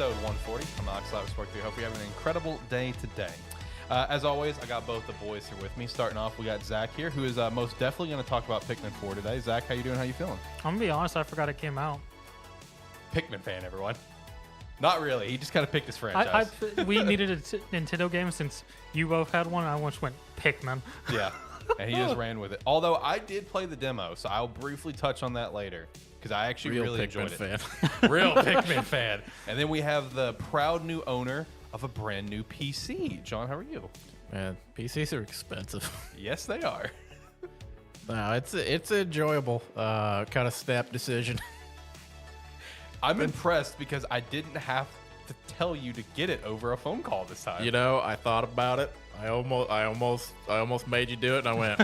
episode 140. I'm Alex Sparky. Hope you're having an incredible day today. As always, I got both the boys here with me. Starting off, we got Zach here, who is most definitely going to talk about Pikmin 4 today. Zach, how you doing? How you feeling? I'm going to be honest, I forgot it came out. Pikmin fan, everyone. Not really. He just kind of picked his franchise. We needed a Nintendo game since you both had one. I once went Pikmin. Yeah, and he just ran with it. Although I did play the demo, so I'll briefly touch on that later because I actually really enjoyed it. Real Pikmin fan. And then we have the proud new owner of a brand new PC. John, how are you? Man, PCs are expensive. Yes, they are. No, it's enjoyable. Kind of snap decision. I'm impressed because I didn't have to tell you to get it over a phone call this time. You know, I thought about it. I almost made you do it, and I went,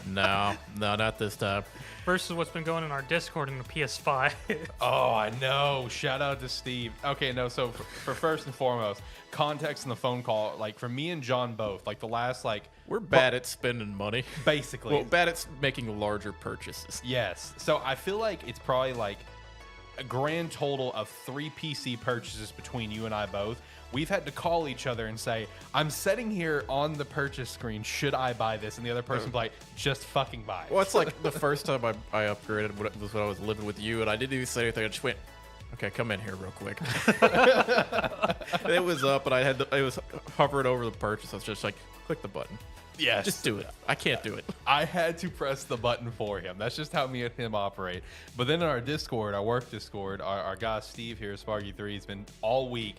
no, not this time. Versus what's been going in our Discord in the PS5. Oh, I know. Shout out to Steve. Okay, no, so for first and foremost, context in the phone call, like for me and John both, like the last, like... We're bad at spending money. Basically. Well, bad at making larger purchases. Yes. So I feel like it's probably like a grand total of 3 PC purchases between you and I both. We've had to call each other and say, I'm sitting here on the purchase screen. Should I buy this? And the other person's like, just fucking buy it. Well, it's like the first time I upgraded was when I was living with you, and I didn't even say anything. I just went, okay, come in here real quick. And it was up, and I was hovering over the purchase. I was just like, click the button. Yes. Just do it. I can't do it. I had to press the button for him. That's just how me and him operate. But then in our Discord, our work Discord, our guy Steve here, Sparky3, has been all week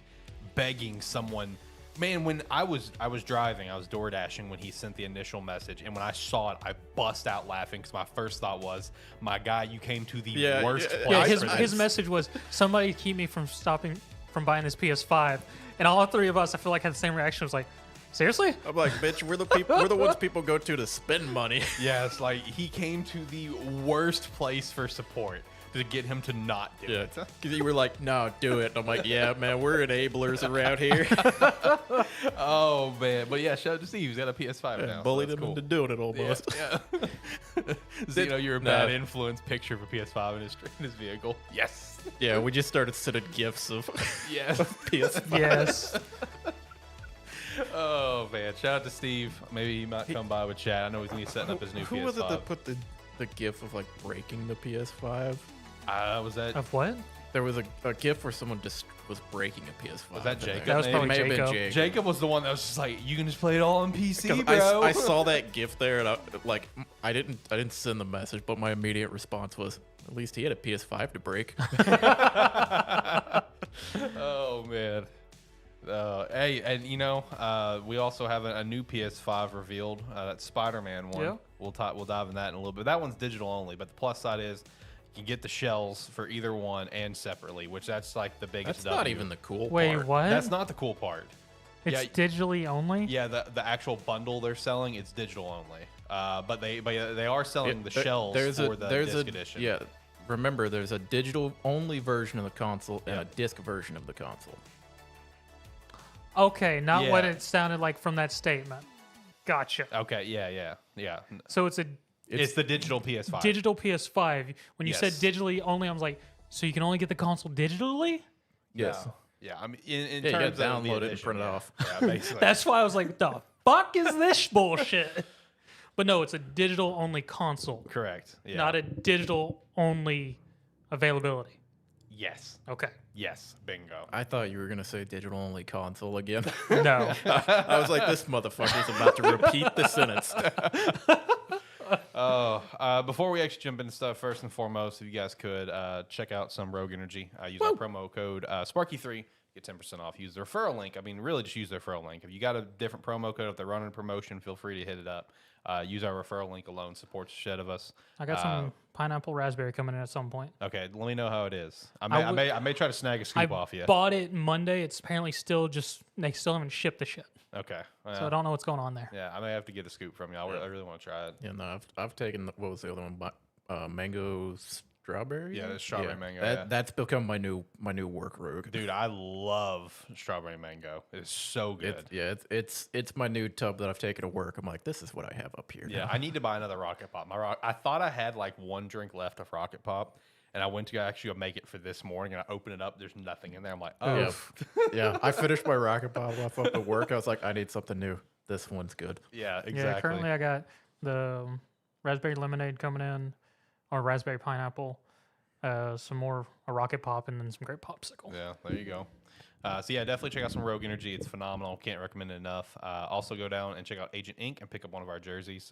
begging someone. Man, when I was driving, I was door dashing when he sent the initial message, and when I saw it, I bust out laughing because my first thought was, "My guy, you came to the worst place." Yeah, his message was, "Somebody keep me from buying this PS5," and all 3 of us, I feel like, had the same reaction. It was like, seriously? I'm like, bitch, we're the ones people go to spend money. Yeah, it's like he came to the worst place for support to get him to not do it. Because you were like, no, do it. And I'm like, yeah, man, we're enablers around here. Oh, man. But yeah, shout out to Steve. He's got a PS5 now. Bullied so him cool. into doing it almost. Yeah. Zeno, you're a bad influence picture of a PS5 in his vehicle. Yes. Yeah, we just started sending gifs of yes. PS5. Yes. Oh, man. Shout out to Steve. Maybe he might come by with chat. I know he's going to be setting up his new PS5. Who was it that put the gif of like breaking the PS5? Was that... Of what? There was a gif where someone just was breaking a PS5. Was that Jacob? That was probably It may have been Jacob. Jacob. Jacob was the one that was just like, you can just play it all on PC, bro. I saw that gif there, and I didn't send the message, but my immediate response was, at least he had a PS5 to break. Oh, man. Hey, and you know, we also have a new PS5 revealed. That Spider-Man one. Yeah. We'll dive in that in a little bit. That one's digital only, but the plus side is you can get the shells for either one and separately, which that's like the biggest. That's not even the cool Wait, part. what? That's not the cool part. It's digitally only? Yeah, the actual bundle they're selling, it's digital only. But they are selling the shells for the disc edition. Yeah, remember, there's a digital only version of the console and a disc version of the console. Okay, not what Yeah. it sounded like from that statement. Gotcha. Okay. Yeah. So it's It's the digital PS5. digital PS5. When you said Yes. digitally only, I was like, so you can only get the console digitally? Yes. Yeah. I mean, in Yeah, you terms gotta of the download it and edition, print it yeah. off. Yeah, basically. That's why I was like, the fuck is this bullshit? But no, it's a digital only console, correct. Yeah. not a digital only availability. Yes. Okay. Yes. Bingo. I thought you were gonna say digital only console again. No. I was like, this motherfucker's about to repeat the sentence. Before we actually jump into stuff, first and foremost, if you guys could check out some Rogue Energy. Use our promo code Sparky3. Get 10% off. Use the referral link. I mean, really just use the referral link. If you got a different promo code, if they're running a promotion, feel free to hit it up. Use our referral link alone. Supports the shit of us. I got some pineapple raspberry coming in at some point. Okay, let me know how it is. I may try to snag a scoop off you. I bought it Monday. It's apparently still they still haven't shipped the shit. Okay. So I don't know what's going on there. Yeah, I may have to get a scoop from you. I really want to try it. Yeah, no, I've taken what was the other one? Mango strawberry. Yeah, the strawberry mango. That's become my new work rogue. Dude, I love strawberry mango. It's so good. It's my new tub that I've taken to work. I'm like, this is what I have up here. Yeah, now. I need to buy another Rocket Pop. I thought I had like one drink left of Rocket Pop, And I went to actually go make it for this morning, and I opened it up. There's nothing in there. I'm like, oh, Yeah. Yeah, I finished my rocket bottle off up at work. I was like, I need something new. This one's good. yeah, exactly. Yeah, currently I got the raspberry lemonade coming in, or raspberry pineapple, some more a rocket pop, and then some grape popsicle. Yeah, there you go. So yeah, definitely check out some Rogue Energy. It's phenomenal. Can't recommend it enough. Also go down and check out Agent Ink and pick up one of our jerseys.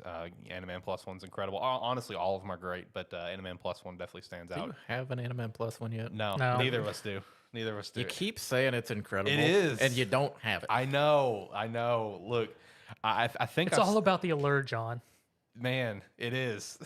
AniMan Plus one's incredible. Honestly, all of them are great, but AniMan Plus one definitely stands Do out. you have an AniMan Plus one yet? No, No. neither of us do. Neither of us do. You keep saying it's incredible. It is. And you don't have it. I know. Look, I think It's all about the allure, John. man, it is.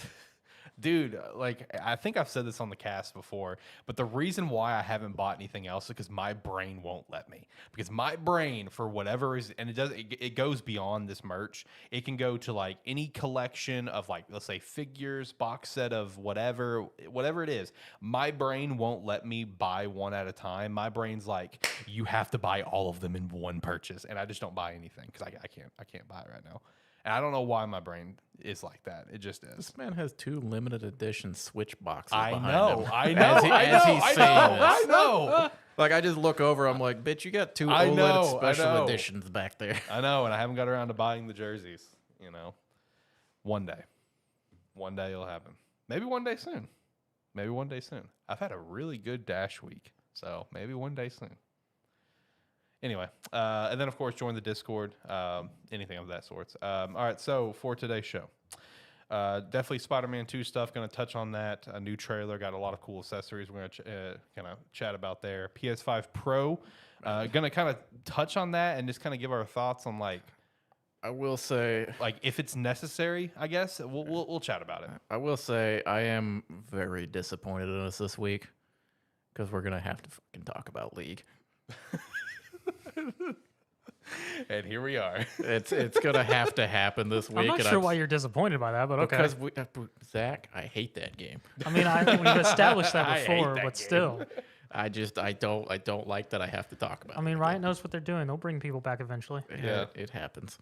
Dude, like I think I've said this on the cast before, but the reason why I haven't bought anything else is because my brain won't let me. Because my brain, for whatever is, and it goes beyond this merch. It can go to like any collection of like, let's say figures, box set of whatever it is. My brain won't let me buy one at a time. My brain's like, you have to buy all of them in one purchase, and I just don't buy anything because I can't buy it right now. And I don't know why my brain is like that. It just is. This man has 2 limited edition Switch boxes I behind know, him. I know, As he's saying this. I know. Like, I just look over, I'm like, bitch, you got 2 I OLED know, I special know. editions back there. I know, and I haven't got around to buying the jerseys. You know, one day it'll happen. Maybe one day soon. I've had a really good Dash week, so maybe one day soon. Anyway, and then of course join the Discord, anything of that sort. All right, so for today's show, definitely Spider-Man 2 stuff. Going to touch on that. A new trailer, got a lot of cool accessories. We're going to kind of chat about there. PS5 Pro, going to kind of touch on that and just kind of give our thoughts on like I will say, if it's necessary. I guess we'll chat about it. I will say, I am very disappointed in us this week because we're gonna have to fucking talk about League. And here we are. It's gonna have to happen this week. I'm not and sure why you're disappointed by that, but okay. Because Zach, I hate that game. I mean, we've established that I hate before, that but game. still. I don't like that I have to talk about. I mean, it. Riot knows what they're doing. They'll bring people back eventually. Yeah. It happens.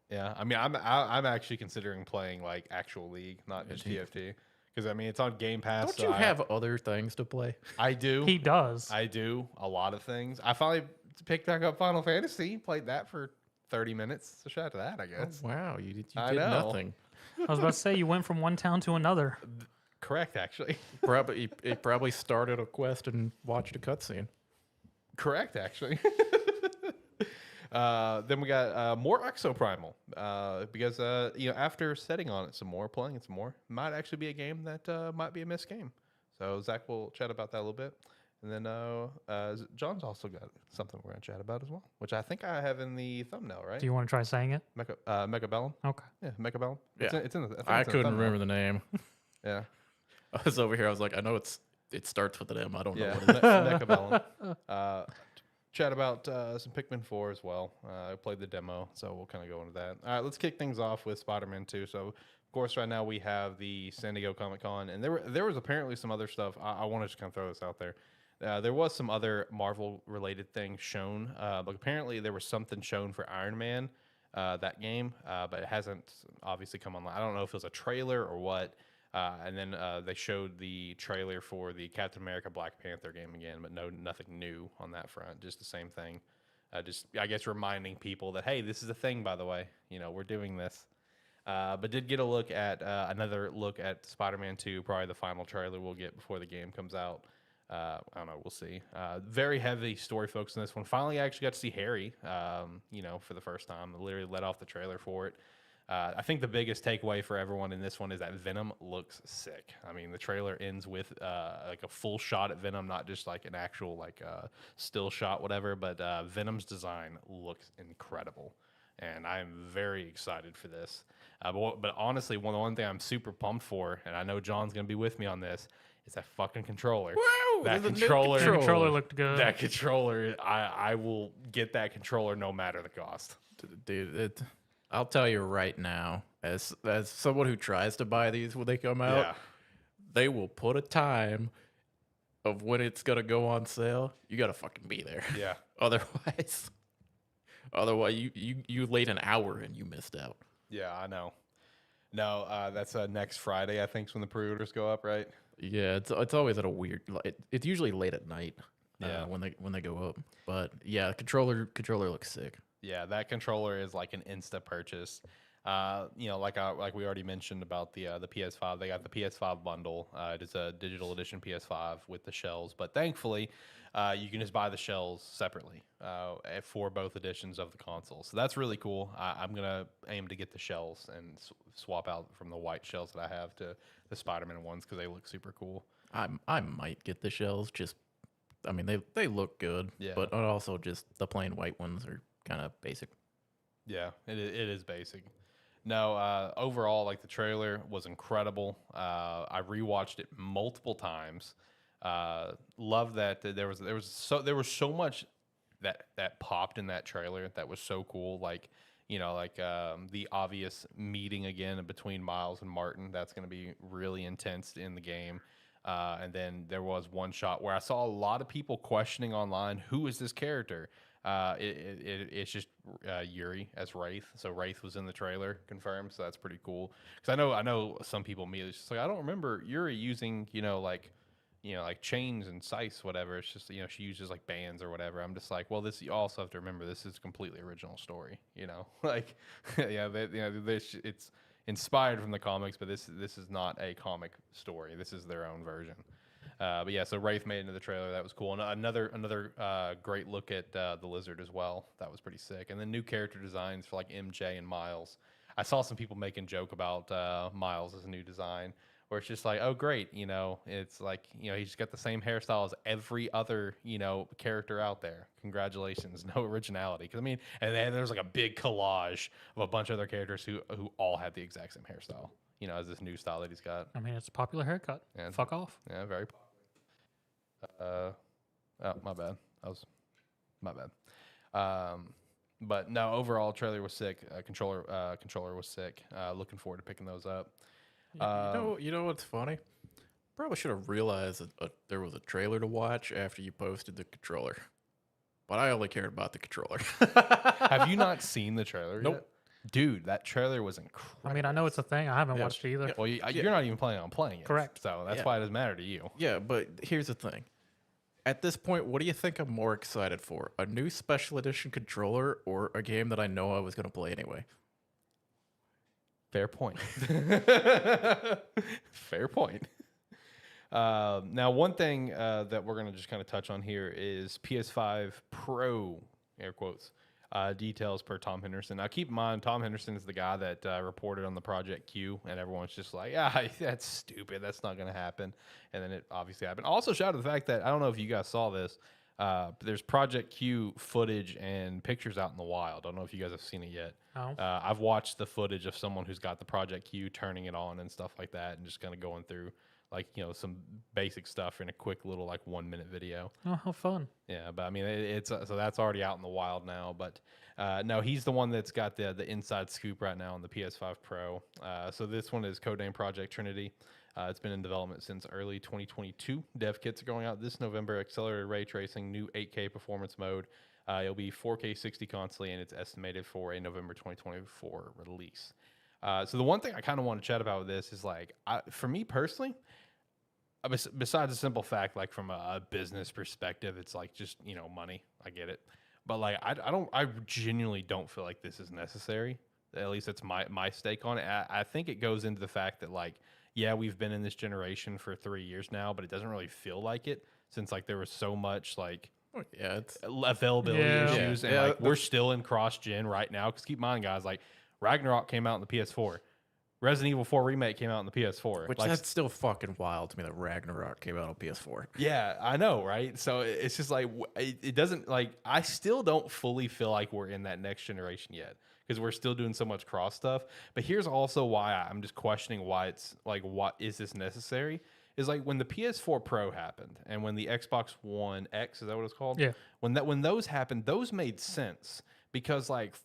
Yeah, I mean, I'm actually considering playing like actual League, not just TFT, because I mean it's on Game Pass. Don't so you have other things to play? I do. He does. I do a lot of things. I finally picked back up Final Fantasy, played that for 30 minutes. So shout out to that, I guess. Oh, wow, you did I know. nothing. I was about to say you went from one town to another. Correct, actually. It probably started a quest and watched a cutscene. Correct, actually. Then we got more Exoprimal because after setting on it some more, playing it some more, might actually be a game that might be a missed game. So Zach will chat about that a little bit, and then John's also got something we're gonna chat about as well, which I think I have in the thumbnail, right? Do you want to try saying it? Mechabellum. Okay. Yeah, Mechabellum. Yeah. It's in the. I couldn't remember the name. Yeah. I was over here. I was like, I know it starts with an M. I don't know Yeah, what it is. Mechabellum. Chat about some Pikmin 4 as well. I played the demo, so we'll kind of go into that. All right, let's kick things off with Spider-Man 2. So, of course, right now we have the San Diego Comic-Con, and there was apparently some other stuff. I want to just kind of throw this out there. There was some other Marvel-related things shown. But apparently there was something shown for Iron Man, that game, but it hasn't obviously come online. I don't know if it was a trailer or what. And then they showed the trailer for the Captain America Black Panther game again, but nothing new on that front. Just the same thing. Just I guess reminding people that hey, this is a thing, by the way. We're doing this. But did get a look at another look at Spider-Man 2, probably the final trailer we'll get before the game comes out. I don't know, we'll see. Very heavy story focus in this one. Finally, I actually got to see Harry. For the first time. I literally let off the trailer for it. I think the biggest takeaway for everyone in this one is that Venom looks sick. I mean, the trailer ends with like a full shot at Venom, not just like an actual still shot, whatever. But Venom's design looks incredible, and I am very excited for this. But honestly, one thing I'm super pumped for, and I know John's gonna be with me on this, is that fucking controller. Wow, that there's a new controller. The controller looked good. That controller, I will get that controller no matter the cost. Dude, I'll tell you right now, as someone who tries to buy these when they come out, Yeah. they will put a time of when it's gonna go on sale. You gotta fucking be there. Yeah. Otherwise, you late an hour and you missed out. Yeah, I know. No, that's next Friday, I think, is when the pre-orders go up, right? Yeah, it's always at a weird. It's usually late at night. Yeah. When they go up. But yeah, controller looks sick. Yeah, that controller is like an insta purchase. Like we already mentioned about the PS5, they got the PS5 bundle. It is a digital edition PS5 with the shells, but thankfully, you can just buy the shells separately for both editions of the console. So that's really cool. I'm gonna aim to get the shells and swap out from the white shells that I have to the Spider-Man ones because they look super cool. I might get the shells. Just, I mean, they look good. Yeah. But also just the plain white ones are kind of basic. Yeah, it is basic. No, overall, like the trailer was incredible. I rewatched it multiple times. Love that there was so much that popped in that trailer that was so cool. Like the obvious meeting again between Miles and Martin. That's going to be really intense in the game. And then there was one shot where I saw a lot of people questioning online, who is this character? It's just Yuri as Wraith. So Wraith was in the trailer, confirmed. So that's pretty cool. Because I know some people immediately just like, I don't remember Yuri using like chains and scythes, whatever. It's just she uses like bands or whatever. I'm just like, well, this you also have to remember this is a completely original story. Like yeah, it's inspired from the comics, but this is not a comic story. This is their own version. But yeah, so Wraith made it into the trailer. That was cool. And another great look at the Lizard as well. That was pretty sick. And then new character designs for like MJ and Miles. I saw some people making joke about Miles as a new design, where it's just like, oh great, it's like he's got the same hairstyle as every other character out there. Congratulations, no originality. Because and then there's like a big collage of a bunch of other characters who all have the exact same hairstyle. As this new style that he's got. It's a popular haircut. Yeah, Fuck off. Yeah, very popular. Oh, my bad. My bad. But no, overall, trailer was sick. Controller was sick. Looking forward to picking those up. You know what's funny? Probably should have realized that there was a trailer to watch after you posted the controller. But I only cared about the controller. Have you not seen the trailer Nope. yet? Dude, that trailer was incredible. I know it's a thing. I haven't watched it either. Yeah. Well, you're not even planning on playing it. Correct. So that's why it doesn't matter to you. Yeah, but here's the thing. At this point, what do you think I'm more excited for? A new special edition controller or a game that I know I was going to play anyway? Fair point. Fair point. Now, one thing that we're going to just kind of touch on here is PS5 Pro, air quotes, details per Tom Henderson. Now, keep in mind, Tom Henderson is the guy that reported on the Project Q, and everyone's just like, that's stupid. That's not going to happen. And then it obviously happened. Also, shout out to the fact that, I don't know if you guys saw this, but there's Project Q footage and pictures out in the wild. I don't know if you guys have seen it yet. No. I've watched the footage of someone who's got the Project Q turning it on and stuff like that, and just kind of going through some basic stuff in a quick little 1 minute video. Oh, how fun. Yeah, but it's so that's already out in the wild now. But no, he's the one that's got the inside scoop right now on the PS5 Pro. So this one is codename Project Trinity. It's been in development since early 2022. Dev kits are going out this November. Accelerated ray tracing, new 8K performance mode. It'll be 4K 60 constantly, and it's estimated for a November 2024 release. So the one thing I kind of want to chat about with this is for me personally, besides the simple fact, from a business perspective, it's just money. I get it, but I genuinely don't feel like this is necessary. At least that's my stake on it. I think it goes into the fact that we've been in this generation for 3 years now, but it doesn't really feel like it since there was so much it's availability issues, and we're still in cross gen right now. Because keep in mind, guys, Ragnarok came out on the PS4. Resident Evil 4 Remake came out on the PS4. Which that's still fucking wild to me that Ragnarok came out on PS4. Yeah, I know, right? So it's just it doesn't I still don't fully feel like we're in that next generation yet because we're still doing so much cross stuff. But here's also why I'm just questioning why it's what is this necessary? Is when the PS4 Pro happened and when the Xbox One X, is that what it's called? Yeah. When those happened, those made sense. Because 4K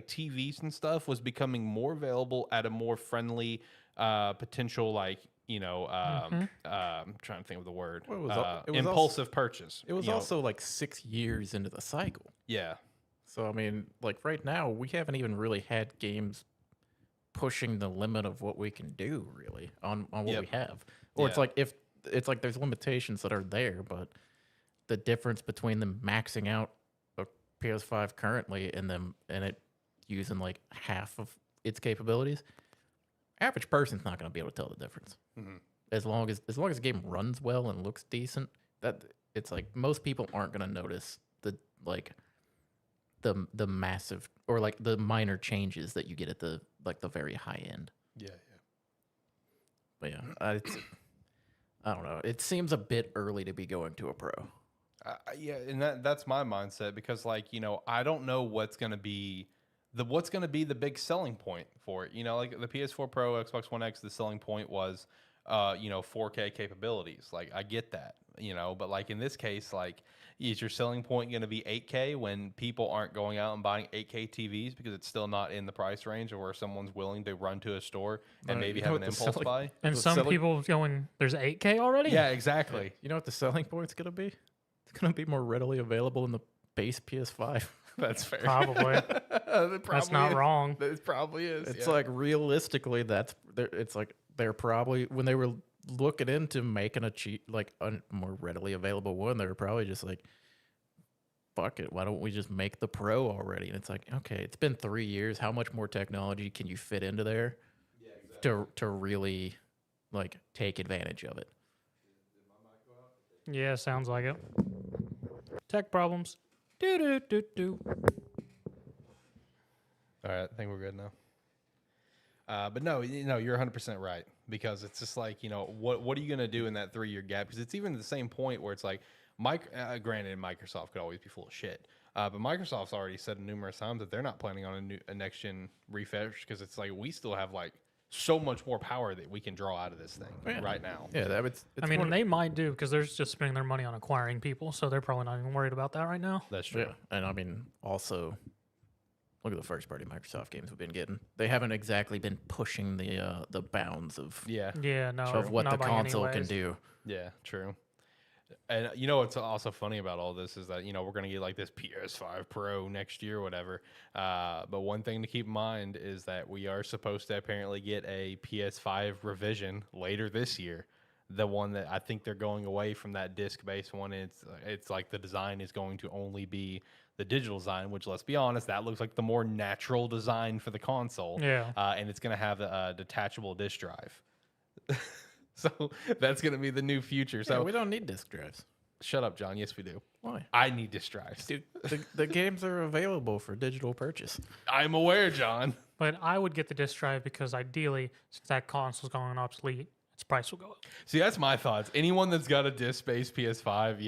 TVs and stuff was becoming more available at a more friendly potential I'm trying to think of the word. Well, it was impulsive purchase. It was also 6 years into the cycle. Yeah. So I mean, right now we haven't even really had games pushing the limit of what we can do really on what Yep. we have. Or it's Yeah. like if it's like there's limitations that are there, but the difference between them maxing out a PS5 currently and it using like half of its capabilities, average person's not going to be able to tell the difference. Mhm. As long as the game runs well and looks decent, that it's like most people aren't going to notice the massive or like the minor changes that you get at the very high end. Yeah. But yeah, I don't know. It seems a bit early to be going to a pro. Yeah, and that's my mindset because, like, I don't know what's gonna be the big selling point for it. Like the PS4 Pro, Xbox One X, the selling point was, 4K capabilities. Like, I get that, but like in this case, like, is your selling point going to be 8K when people aren't going out and buying 8K TVs because it's still not in the price range of where someone's willing to run to a store and maybe have an impulse buy? And some people going, there's 8K already? Yeah, exactly. You know what the selling point's going to be? It's going to be more readily available in the base PS5. That's fair. Probably. That's not wrong. It probably is. It's like realistically, it's like they're probably when they were looking into making a more readily available one, they were probably just like, fuck it, why don't we just make the Pro already? And it's like, okay, it's been 3 years. How much more technology can you fit into there to really like take advantage of it? Yeah, sounds like it. Tech problems. Do. All right, I think we're good now. But no, you're 100% right because it's just like, what are you going to do in that 3-year gap? Because it's even the same point where it's like, granted, Microsoft could always be full of shit, but Microsoft's already said numerous times that they're not planning on a next gen refresh because it's like we still have like so much more power that we can draw out of this thing right now. Yeah, and they might do because they're just spending their money on acquiring people, so they're probably not even worried about that right now. That's true. Yeah, and I mean also. Look at the first party Microsoft games we've been getting. They haven't exactly been pushing the bounds of of what the console can do. Yeah, true. And what's also funny about all this is that we're gonna get like this PS5 Pro next year or whatever. But one thing to keep in mind is that we are supposed to apparently get a PS5 revision later this year. The one that I think they're going away from that disc-based one. It's like the design is going to only be the digital design, which, let's be honest, that looks like the more natural design for the console. Yeah. And it's going to have a detachable disc drive. So that's going to be the new future. So we don't need disc drives. Shut up, John. Yes, we do. Why? I need disc drives. Dude, the games are available for digital purchase. I'm aware, John. But I would get the disc drive because ideally, since that console's going obsolete, its price will go up. See, that's my thoughts. Anyone that's got a disc-based PS5,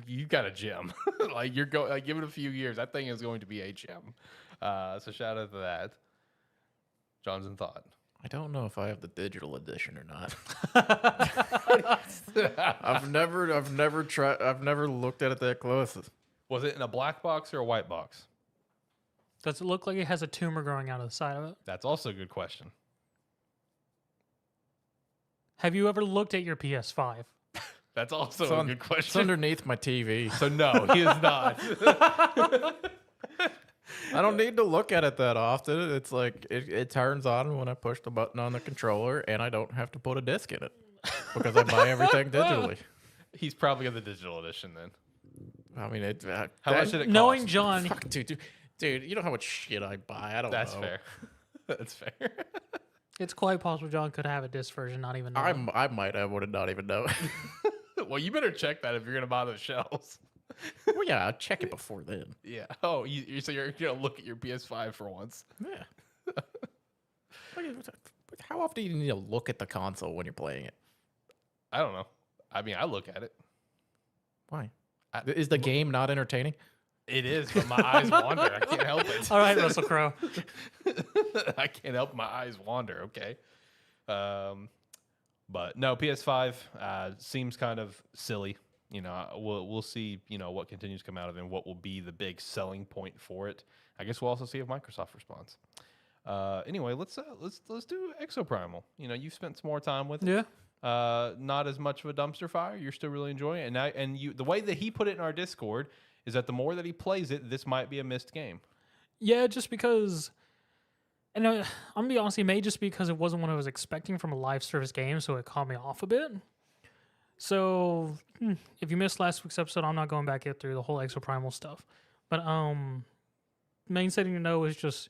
you got a gem. Like give it a few years. That thing is going to be a gem. So shout out to that. John's in thought. I don't know if I have the digital edition or not. I've never tried. I've never looked at it that close. Was it in a black box or a white box? Does it look like it has a tumor growing out of the side of it? That's also a good question. Have you ever looked at your PS5? That's also a good question. It's underneath my TV. So no, he is not. I don't need to look at it that often. It's like it turns on when I push the button on the controller, and I don't have to put a disc in it because I buy everything digitally. He's probably got the digital edition then. I mean, how much did it cost? Knowing John, Fuck, dude, you know how much shit I buy. I don't know. That's fair. That's fair. it's quite possible John could have a disc version, not even know. I might have would not even know. Well, you better check that if you're gonna buy those shells. Well, yeah, I'll check it before then. Yeah. Oh, so you're gonna look at your PS5 for once. Yeah. How often do you need to look at the console when you're playing it? I don't know. I mean, I look at it. Why? Is the game not entertaining? It is, but my eyes wander. I can't help it. All right, Russell Crowe. I can't help my eyes wander. Okay. But no, PS5 seems kind of silly. We'll see. What continues to come out of it and what will be the big selling point for it. I guess we'll also see if Microsoft responds. Anyway, let's do Exoprimal. You've spent some more time with it. Yeah. Not as much of a dumpster fire. You're still really enjoying it, and the way that he put it in our Discord is that the more that he plays it, this might be a missed game. Yeah, just because And I'm gonna be honest, it may just because it wasn't what I was expecting from a live service game, so it caught me off a bit. So if you missed last week's episode, I'm not going back through the whole Exoprimal stuff. But main setting to know is just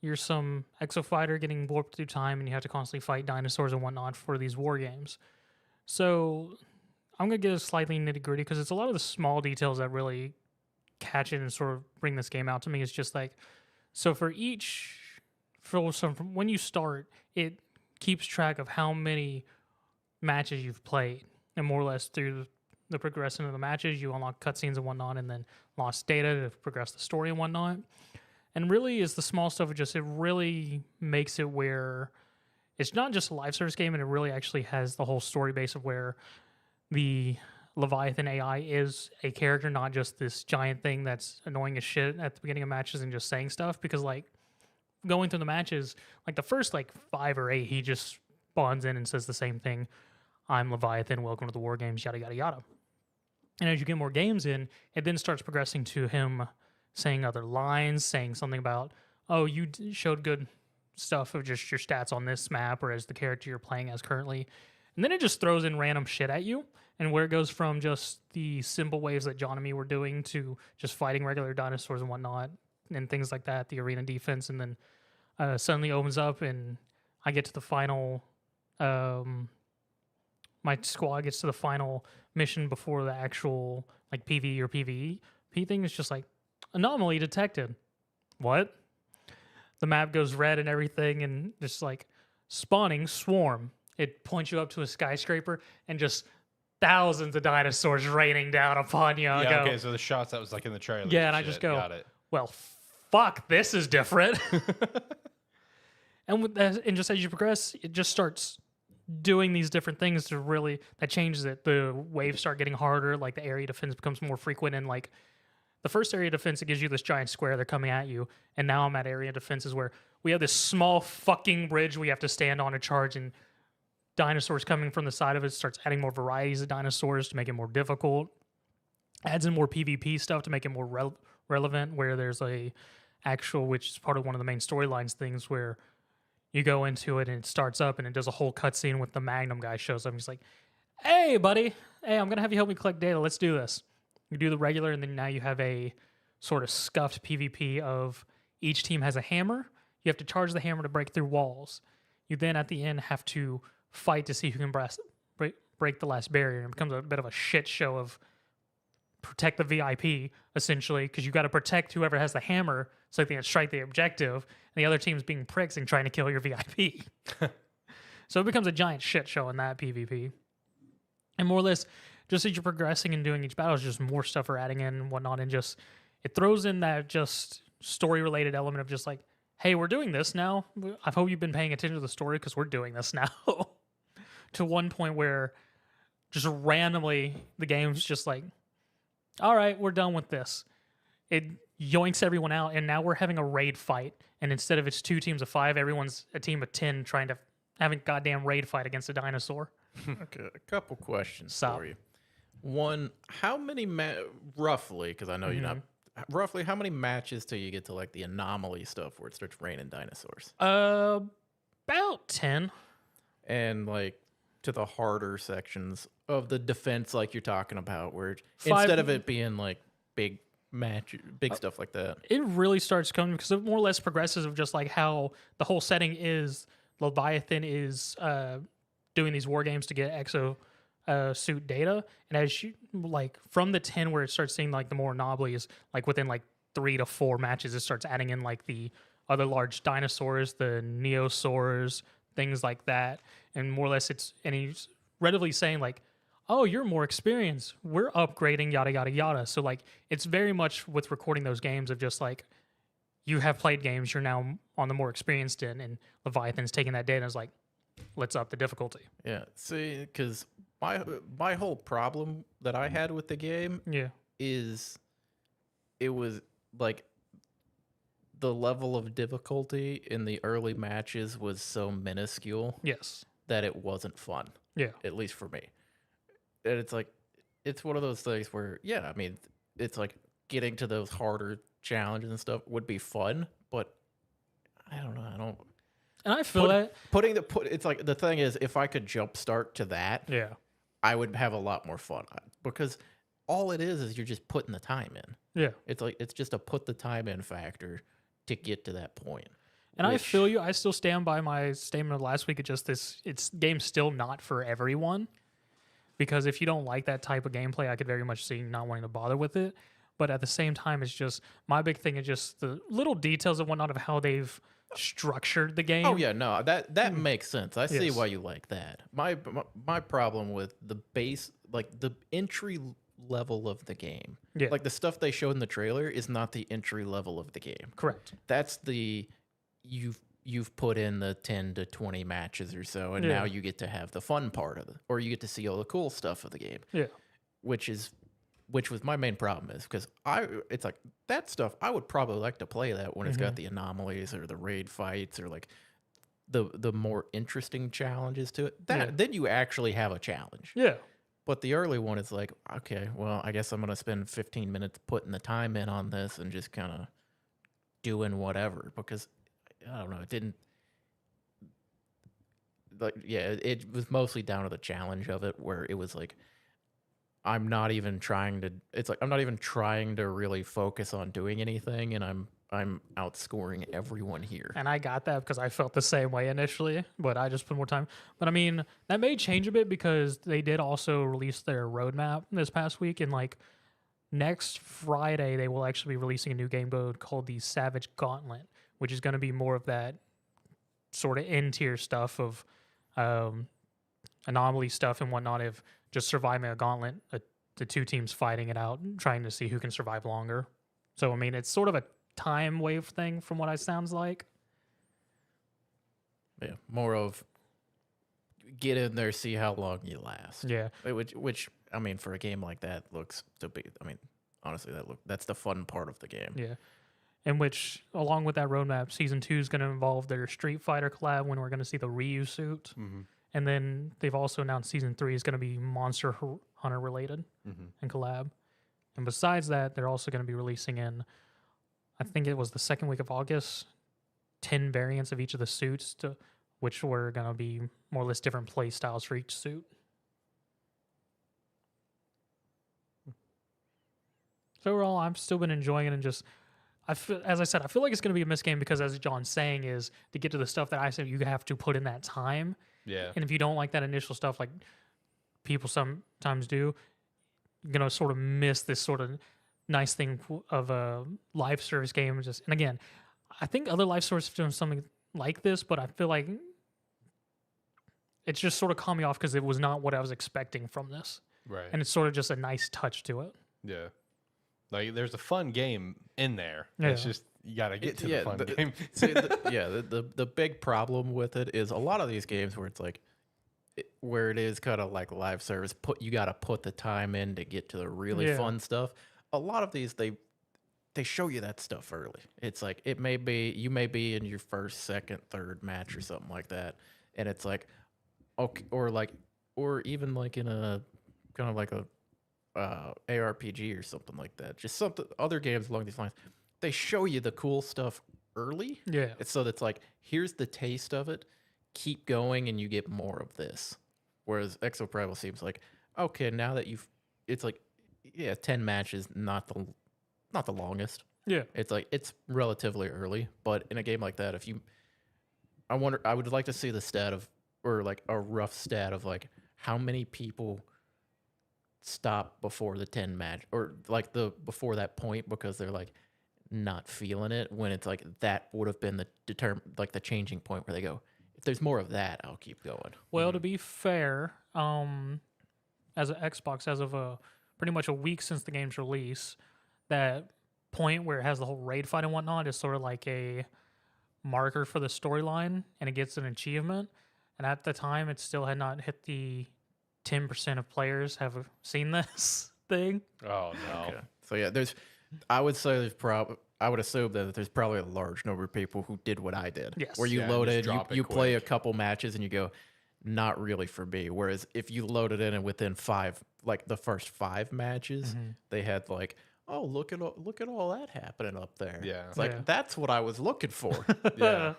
you're some exo fighter getting warped through time, and you have to constantly fight dinosaurs and whatnot for these war games. So I'm gonna get slightly nitty gritty because it's a lot of the small details that really catch it and sort of bring this game out to me. It's just like, so from when you start, it keeps track of how many matches you've played, and more or less through the progression of the matches, you unlock cutscenes and whatnot, and then lost data to progress the story and whatnot. And really, is the small stuff. It really makes it where it's not just a live service game, and it really actually has the whole story base of where the Leviathan AI is a character, not just this giant thing that's annoying as shit at the beginning of matches and just saying stuff. Because like going through the matches, like the first like 5 or 8, he just spawns in and says the same thing. I'm Leviathan, welcome to the war games, yada, yada, yada. And as you get more games in, it then starts progressing to him saying other lines, saying something about, oh, you showed good stuff of just your stats on this map, or as the character you're playing as currently. And then it just throws in random shit at you, and where it goes from just the simple waves that John and me were doing to just fighting regular dinosaurs and whatnot, and things like that, the arena defense, and then suddenly opens up, and I get to the final... my squad gets to the final mission before the actual like PvE or PvE thing. Is just like, anomaly detected. What? The map goes red and everything, and just like spawning swarm. It points you up to a skyscraper and just thousands of dinosaurs raining down upon you. Yeah, okay, so the shots that was like in the trailer. Yeah, and I shit, just go, got it. Well, fuck, this is different. And with that, and just as you progress, it just starts doing these different things to really, that changes it. The waves start getting harder, like the area defense becomes more frequent, and like the first area defense, it gives you this giant square, they're coming at you, and now I'm at area defenses where we have this small fucking bridge we have to stand on and charge, and dinosaurs coming from the side of it starts adding more varieties of dinosaurs to make it more difficult. Adds in more PvP stuff to make it more relevant, where there's a actual, which is part of one of the main storylines things, where you go into it and it starts up and it does a whole cutscene with the Magnum guy shows up. He's like, hey, buddy. Hey, I'm going to have you help me collect data. Let's do this. You do the regular, and then now you have a sort of scuffed PvP of each team has a hammer. You have to charge the hammer to break through walls. You then, at the end, have to fight to see who can break the last barrier. And it becomes a bit of a shit show of protect the VIP, essentially, because you got to protect whoever has the hammer so they can strike the objective, and the other team's being pricks and trying to kill your VIP. So it becomes a giant shit show in that PvP. And more or less, just as you're progressing and doing each battle, it's just more stuff are adding in and whatnot, and just it throws in that just story-related element of just like, hey, we're doing this now. I hope you've been paying attention to the story because we're doing this now. To one point where just randomly the game's just like, all right, we're done with this. It yoinks everyone out, and now we're having a raid fight. And instead of it's 2 teams of 5, everyone's a team of 10 trying to have a goddamn raid fight against a dinosaur. Okay, a couple questions Stop. for you. One, how many roughly, because I know you're not, roughly how many matches till you get to like the anomaly stuff where it starts raining dinosaurs? About 10. And like to the harder sections of the defense, like you're talking about, where 5, instead of it being like big stuff like that, it really starts coming because it more or less progresses of just like how the whole setting is. Leviathan is doing these war games to get exo suit data, and as you like from the 10 where it starts seeing like the more anomalies, like within like 3 to 4 matches, it starts adding in like the other large dinosaurs, the neosaurs, things like that, and more or less and he's readily saying like, oh, you're more experienced, we're upgrading, yada yada yada. So like it's very much with recording those games of just like, you have played games, you're now on the more experienced end, and Leviathan's taking that data and is like, let's up the difficulty. yeah. See, because my whole problem that I had with the game is it was like the level of difficulty in the early matches was so minuscule that it wasn't fun. Yeah. At least for me. And it's like, it's one of those things where, yeah, I mean, it's like getting to those harder challenges and stuff would be fun, but I don't know. And I feel that. It's like the thing is, if I could jumpstart to that, Yeah. I would have a lot more fun because all it is you're just putting the time in. Yeah. It's just a put the time in factor to get to that point. And I feel you. I still stand by my statement of last week. It's game's still not for everyone. Because if you don't like that type of gameplay, I could very much see not wanting to bother with it. But at the same time, it's just my big thing is just the little details and whatnot of how they've structured the game. Oh yeah, no, that makes sense. I see Yes. why you like that. My problem with the base, like the entry level of the game, Yeah. like the stuff they showed in the trailer is not the entry level of the game. Correct. That's the you've put in the 10 to 20 matches or so, and Yeah. now you get to have the fun part of it, or you get to see all the cool stuff of the game. Yeah. Which was my main problem is because it's like that stuff I would probably like to play that when it's got the anomalies or the raid fights or like the more interesting challenges to it. Then you actually have a challenge. Yeah. But the early one is like, okay, well, I guess I'm gonna spend 15 minutes putting the time in on this and just kind of doing whatever because I don't know, it didn't like it was mostly down to the challenge of it where it was like I'm not even trying to really focus on doing anything and I'm outscoring everyone here. And I got that because I felt the same way initially, but I just put more time. But I mean, that may change a bit because they did also release their roadmap this past week. And like next Friday, they will actually be releasing a new game mode called the Savage Gauntlet, which is going to be more of that sort of end tier stuff of anomaly stuff and whatnot of just surviving a gauntlet, the two teams fighting it out, trying to see who can survive longer. So, I mean, it's sort of a time wave thing from what it sounds like. Yeah, more of get in there, see how long you last. Yeah. Which I mean, for a game like that, looks to be. I mean, honestly, that's the fun part of the game. Yeah. In which, along with that roadmap, Season 2 is going to involve their Street Fighter collab when we're going to see the Ryu suit. Mm-hmm. And then they've also announced Season 3 is going to be Monster Hunter related and collab. And besides that, they're also going to be releasing in, I think it was the second week of August, 10 variants of each of the suits, which were going to be more or less different play styles for each suit. So overall, I've still been enjoying it and just, as I said, I feel like it's going to be a missed game because, as John's saying, is to get to the stuff that I said, you have to put in that time. Yeah. And if you don't like that initial stuff, like people sometimes do, you're going to sort of miss this sort of nice thing of a live service game. And again, I think other live services have done something like this, but I feel like it's just sort of caught me off because it was not what I was expecting from this. Right. And it's sort of just a nice touch to it. Yeah. Like there's a fun game in there. Yeah. It's just you got to get to the fun game. See, the big problem with it is a lot of these games where it's like where it is kind of like live service. You got to put the time in to get to the really fun stuff. A lot of these they show you that stuff early. It's like you may be in your first, second, third match or something like that, and it's like okay, or even like in a kind of like a ARPG or something like that. Just something other games along these lines. They show you the cool stuff early. Yeah. So that's like, here's the taste of it. Keep going and you get more of this. Whereas Exoprimal seems like, okay, now that it's like, 10 matches, not the longest. Yeah. It's like, it's relatively early, but in a game like that, I would like to see the stat of, or like a rough stat of like how many people stop before the 10 match or like before that point because they're like not feeling it, when it's like that would have been the changing point where they go, if there's more of that, I'll keep going. Well, to be fair, as an Xbox, as of pretty much a week since the game's release, that point where it has the whole raid fight and whatnot is sort of like a marker for the storyline, and it gets an achievement. And at the time, it still had not hit the 10% of players have seen this thing. Oh no. Okay. So yeah, I would assume that there's probably a large number of people who did what I did. Yes. Where you Yeah, load just in, drop it you play a quick. couple matches and you go, not really for me. Whereas if you load it in and within the first 5 matches, they had like, oh, look at all that happening up there. Yeah. It's like, Yeah. that's what I was looking for. Yeah.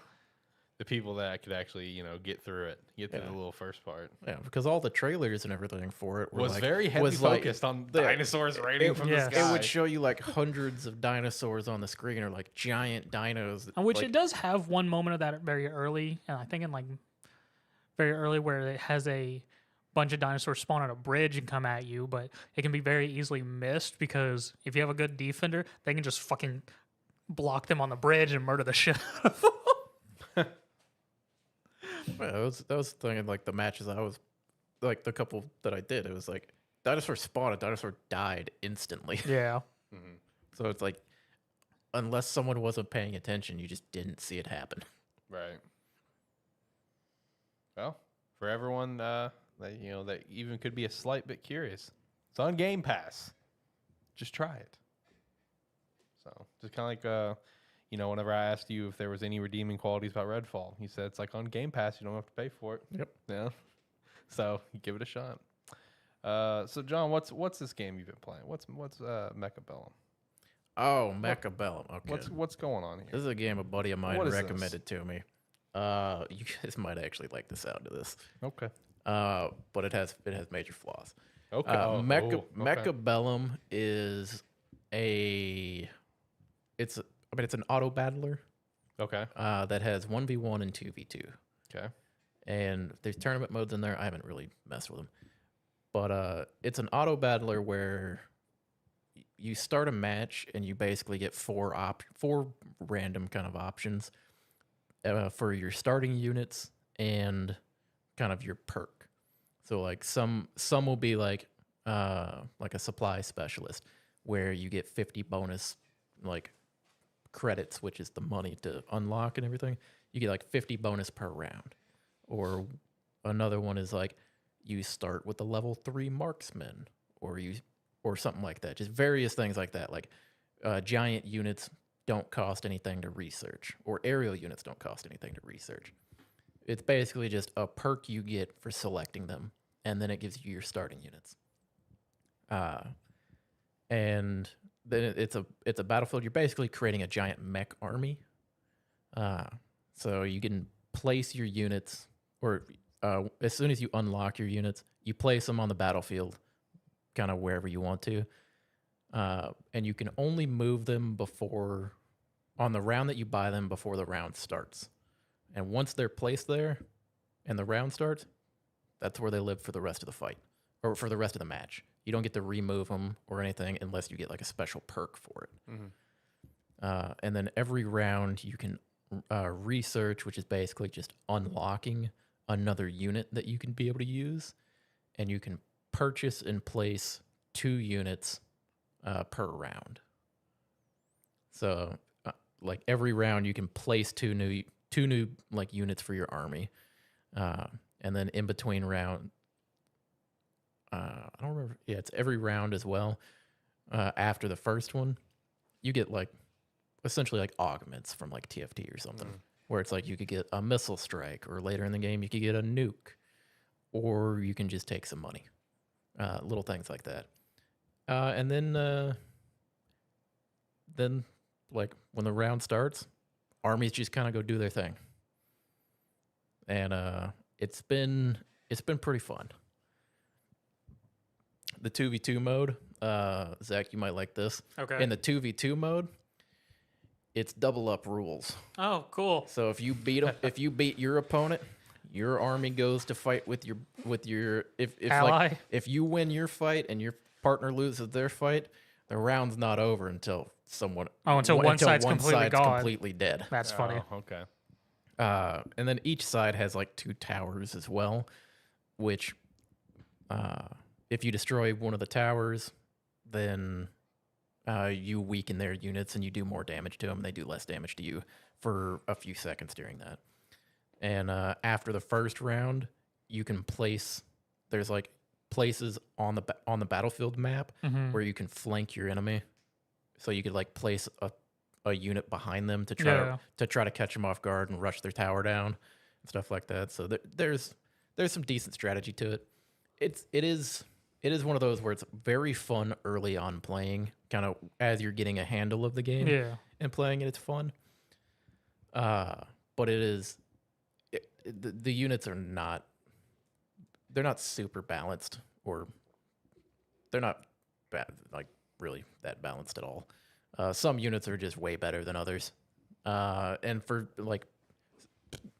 the people that could actually, get through it, get through the little first part. Yeah, because all the trailers and everything for it were Was like, very heavily focused on dinosaurs raining from the yes. sky. It would show you like hundreds of dinosaurs on the screen, or like giant dinos. Which like, it does have one moment of that very early, and I think in like very early where it has a bunch of dinosaurs spawn on a bridge and come at you, but it can be very easily missed because if you have a good defender, they can just fucking block them on the bridge and murder the shit out of them. Yeah, that was the thing in like the matches I was like the couple that I did. It was like dinosaur spawned, a dinosaur died instantly. Yeah. So it's like unless someone wasn't paying attention, you just didn't see it happen. Right. Well, for everyone that that even could be a slight bit curious, it's on Game Pass. Just try it. So just kind of like whenever I asked you if there was any redeeming qualities about Redfall, you said it's like on Game Pass. You don't have to pay for it. Yep. Yeah. So give it a shot. So John, what's this game you've been playing? What's Mechabellum? Oh, Mechabellum. Okay. What's going on here? This is a game a buddy of mine What is recommended to me. You guys might actually like the sound of this. Okay. But it has major flaws. Okay. Okay. Mechabellum is it's an auto battler Okay. that has 1v1 and 2v2. Okay. And there's tournament modes in there. I haven't really messed with them. But it's an auto battler where you start a match and you basically get four random kind of options for your starting units and kind of your perk. So like some will be like a supply specialist where you get 50 bonus like credits, which is the money to unlock and everything. You get like 50 bonus per round. Or another one is like you start with a level 3 marksman or something like that. Just various things like that. Like giant units don't cost anything to research, or aerial units don't cost anything to research. It's basically just a perk you get for selecting them, and then it gives you your starting units. And then it's a battlefield. You're basically creating a giant mech army. So you can place your units, or as soon as you unlock your units, you place them on the battlefield, kind of wherever you want to. And you can only move them on the round that you buy them before the round starts. And once they're placed there and the round starts, that's where they live for the rest of the fight, or for the rest of the match. You don't get to remove them or anything unless you get like a special perk for it. Mm-hmm. And then every round you can research, which is basically just unlocking another unit that you can be able to use. And you can purchase and place 2 units per round. So like every round you can place two new like units for your army. And then in between round, I don't remember. Yeah, it's every round as well. After the first one, you get like essentially like augments from like TFT or something, where it's like you could get a missile strike, or later in the game you could get a nuke, or you can just take some money. Little things like that. And then like when the round starts, armies just kind of go do their thing. And it's been pretty fun. The 2v2 mode, Zach, you might like this. Okay. In the 2v2 mode, it's double up rules. Oh, cool. So if you beat your opponent, your army goes to fight with your if ally. Like if you win your fight and your partner loses their fight, the round's not over until one side's completely dead. That's funny. Oh, okay. And then each side has like 2 towers as well, which if you destroy one of the towers, then you weaken their units and you do more damage to them. They do less damage to you for a few seconds during that. And after the first round, you can there's like places on the battlefield map where you can flank your enemy. So you could like place a unit behind them to try to catch them off guard and rush their tower down and stuff like that. So there's some decent strategy to it. It is one of those where it's very fun early on playing, kind of as you're getting a handle of the game. Yeah. And playing it, it's fun. But the units are not, they're not super balanced, or they're not like really that balanced at all. Some units are just way better than others, and for like,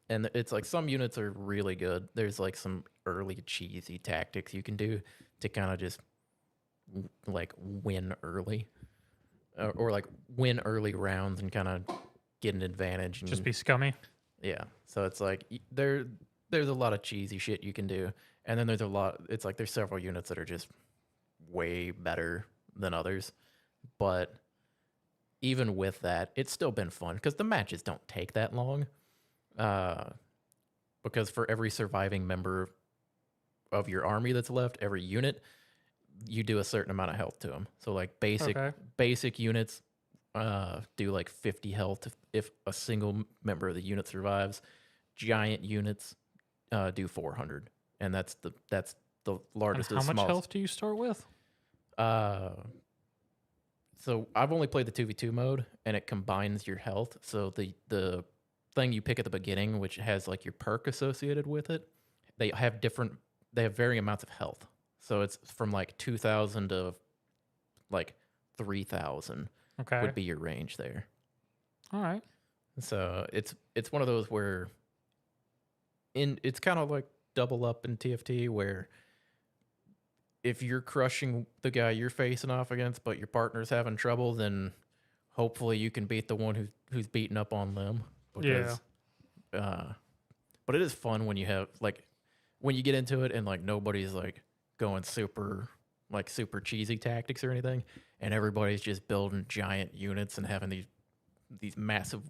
and it's like some units are really good. There's like some early cheesy tactics you can do to kind of just like win early, or like win early rounds and kind of get an advantage. And, Just be scummy. yeah. So it's like there's a lot of cheesy shit you can do, and then there's a lot. It's like there's several units that are just way better than others, but even with that, it's still been fun because the matches don't take that long. Because for every surviving member of your army that's left, every unit, you do a certain amount of health to them. So like basic units do like 50 health if a single member of the unit survives. Giant units do 400, and that's the largest. And how and much smallest. health do you start with? So I've only played the 2v2 mode, and it combines your health. So the thing you pick at the beginning, which has like your perk associated with it, they have varying amounts of health. So it's from like 2,000 to like 3,000 Okay. would be your range there. All right. So it's one of those where it's kind of like double up in TFT, where if you're crushing the guy you're facing off against, but your partner's having trouble, then hopefully you can beat the one who's beating up on them. Because, but it is fun when you have like when you get into it and like nobody's like going super cheesy tactics or anything, and everybody's just building giant units and having these massive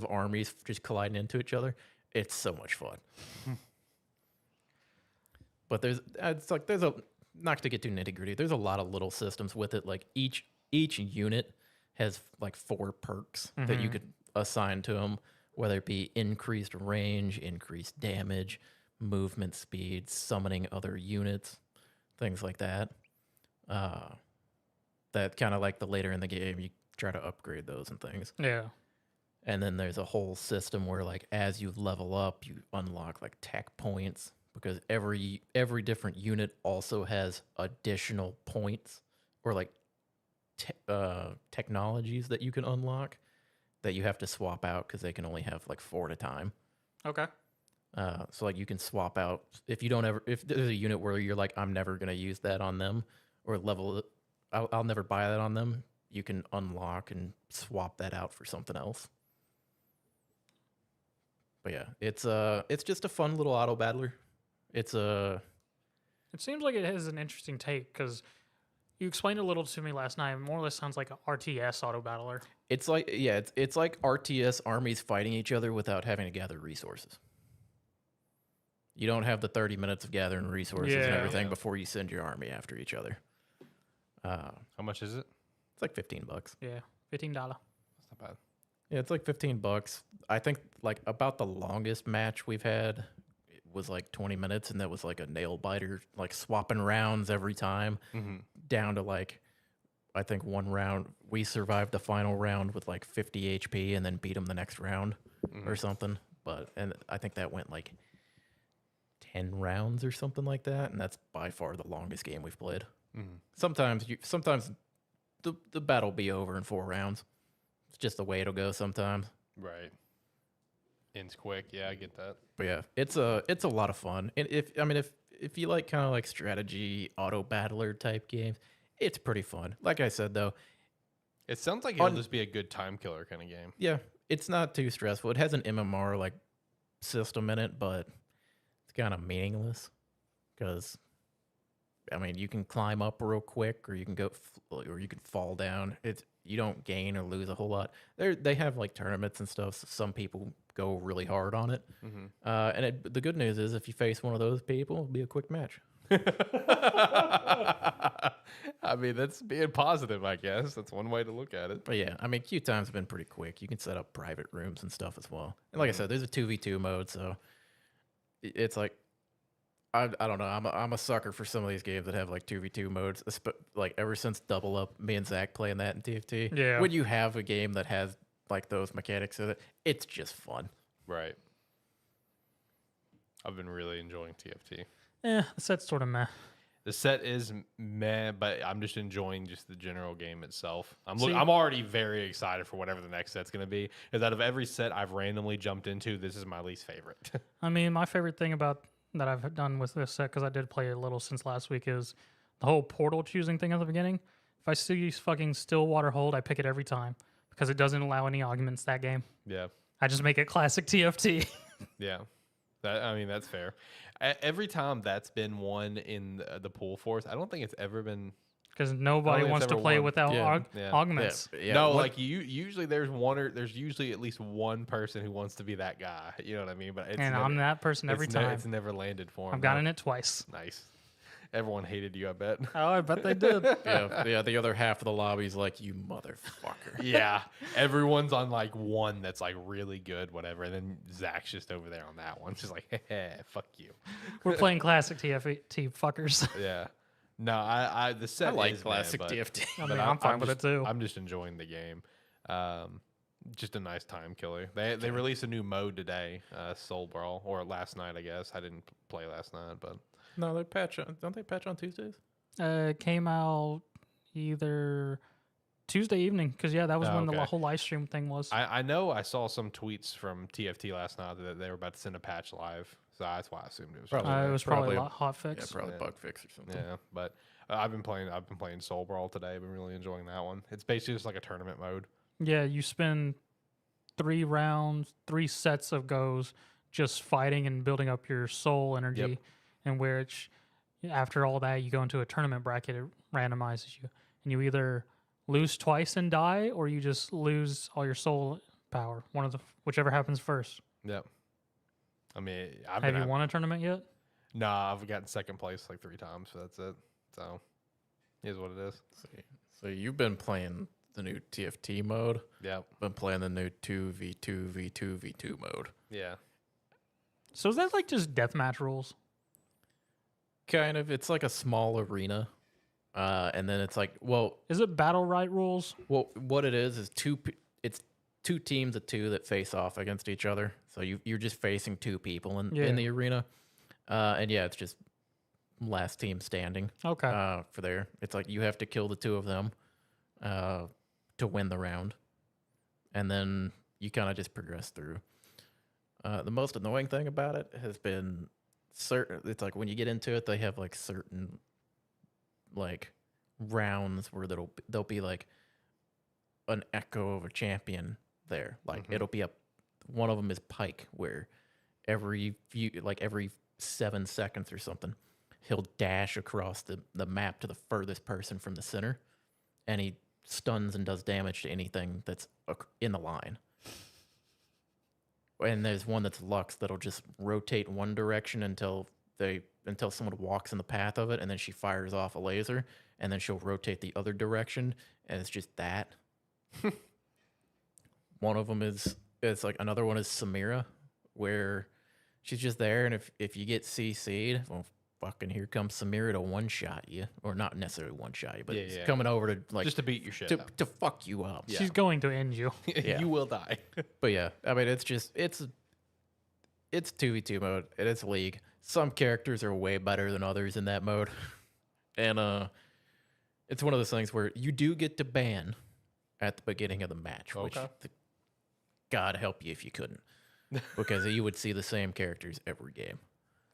armies just colliding into each other. It's so much fun. But there's a, not to get too nitty gritty, there's a lot of little systems with it. Like each unit has like 4 perks that you could assign to them, whether it be increased range, increased damage, movement speed, summoning other units, things like that. That kind of like the later in the game, you try to upgrade those and things. Yeah. And then there's a whole system where like as you level up, you unlock like tech points, because every different unit also has additional points or like technologies that you can unlock that you have to swap out because they can only have like 4 at a time. Okay. So like you can swap out if there's a unit where you're like, I'm never gonna use that on them, or level it, I'll never buy that on them. You can unlock and swap that out for something else. But yeah, it's just a fun little auto battler. It seems like it has an interesting take because you explained a little to me last night. It more or less sounds like an RTS auto battler. It's like it's like RTS armies fighting each other without having to gather resources. You don't have the 30 minutes of gathering resources and everything before you send your army after each other. How much is it? It's like $15. Yeah, $15. That's not bad. Yeah, it's like $15. I think like about the longest match we've had was like 20 minutes, and that was like a nail biter, like swapping rounds every time, down to like, I think one round we survived the final round with like 50 HP and then beat them the next round or something. And I think that went like 10 rounds or something like that, and that's by far the longest game we've played. Sometimes the battle be over in 4 rounds. It's just the way it'll go sometimes. Right. Ends quick. Yeah, I get that. But yeah, it's a lot of fun. And if you like kind of like strategy auto battler type games, it's pretty fun. Like I said though, It sounds like it'll just be a good time killer kind of game. yeah, it's not too stressful. It has an MMR like system in it, but it's kind of meaningless because you can climb up real quick, or you can or you can fall down. You don't gain or lose a whole lot. They have like tournaments and stuff, so some people go really hard on it. And the good news is if you face one of those people, it'll be a quick match. I mean, that's being positive, I guess. That's one way to look at it. But yeah, queue times have been pretty quick. You can set up private rooms and stuff as well. And like I said, there's a 2v2 mode, so it's like, I don't know. I'm a sucker for some of these games that have like 2v2 modes. Like ever since Double Up, me and Zach playing that in TFT. Yeah. When you have a game that has like those mechanics in it, it's just fun. Right. I've been really enjoying TFT. The set's sort of meh. The set is meh, but I'm just enjoying just the general game itself. I'm See- already very excited for whatever the next set's going to be. Because out of every set I've randomly jumped into, this is my least favorite. I mean, my favorite thing about that I've done with this set, because I did play a little since last week, is the whole portal choosing thing at the beginning. If I see fucking Stillwater Hold, I pick it every time because it doesn't allow any augments that game. Yeah. I just make it classic TFT. Yeah. That's fair. Every time that's been one in the pool force, I don't think it's ever been. Because nobody it's wants to ever play won. without Yeah. augments. No, like usually there's there's usually at least one person who wants to be that guy. You know what I mean? But I'm that person every time. It's never landed for him. I've gotten it twice. Nice. Everyone hated you, I bet. Oh, I bet they did. Yeah. The other half of the lobby's like, you motherfucker. Yeah. Everyone's on like one that's like really good, whatever. And then Zach's just over there on that one. Just like, hey, fuck you. We're playing classic TFT fuckers. Yeah. No, the set I like is classic meh, TFT. I but mean, I'm fine with just, it too. I'm just enjoying the game. Just a nice time killer. They released a new mode today, Soul Brawl, or last night, I guess. I didn't play last night, but No, they patch on. Don't they patch on Tuesdays? Came out either Tuesday evening, because that was when the okay. whole live stream thing was. I know I saw some tweets from TFT last night that they were about to send a patch live, so that's why I assumed it was. Probably. It was probably Probably- a hot Yeah, fix. probably Yeah. bug fix or something. Yeah, but I've been playing Soul Brawl today. I've been really enjoying that one. It's basically just like a tournament mode. Yeah, you spend 3 rounds, 3 sets of goes just fighting and building up your soul energy, Yep. and which after all that you go into a tournament bracket. It randomizes you, and you either lose twice and die, or you just lose all your soul power. Whichever happens first. Yep. I mean, Have you won a tournament yet? Nah, I've gotten second place like 3 times, so that's it. So, here's what it is. So you've been playing the new TFT mode. Yep. Been playing the new 2v2v2v2 mode. Yeah. So is that like just deathmatch rules? Kind of. It's like a small arena. And then it's like, Is it battle right rules? what it is it's 2 teams of 2 that face off against each other. So you're just facing 2 people in the arena. And yeah, it's just last team standing. Okay. For there. It's like you have to kill the 2 of them to win the round. And then you kind of just progress through. The most annoying thing about it has been it's like when you get into it, they have like certain like rounds where there'll be like an echo of a champion there. Like it'll be one of them is Pike, where every 7 seconds or something, he'll dash across the map to the furthest person from the center, and he stuns and does damage to anything that's in the line. And there's one that's Lux that'll just rotate one direction until someone walks in the path of it, and then she fires off a laser, and then she'll rotate the other direction, and it's just that. One of them it's like another one is Samira, where she's just there, and if you get CC'd, well, fucking here comes Samira to one-shot you, or not necessarily one-shot you, but it's coming over to like Just to beat your shit up. to fuck you up. She's going to end you. Yeah. You will die. But yeah, I mean, it's 2v2 mode, and it's League. Some characters are way better than others in that mode. And it's one of those things where you do get to ban at the beginning of the match, which God help you if you couldn't, because you would see the same characters every game.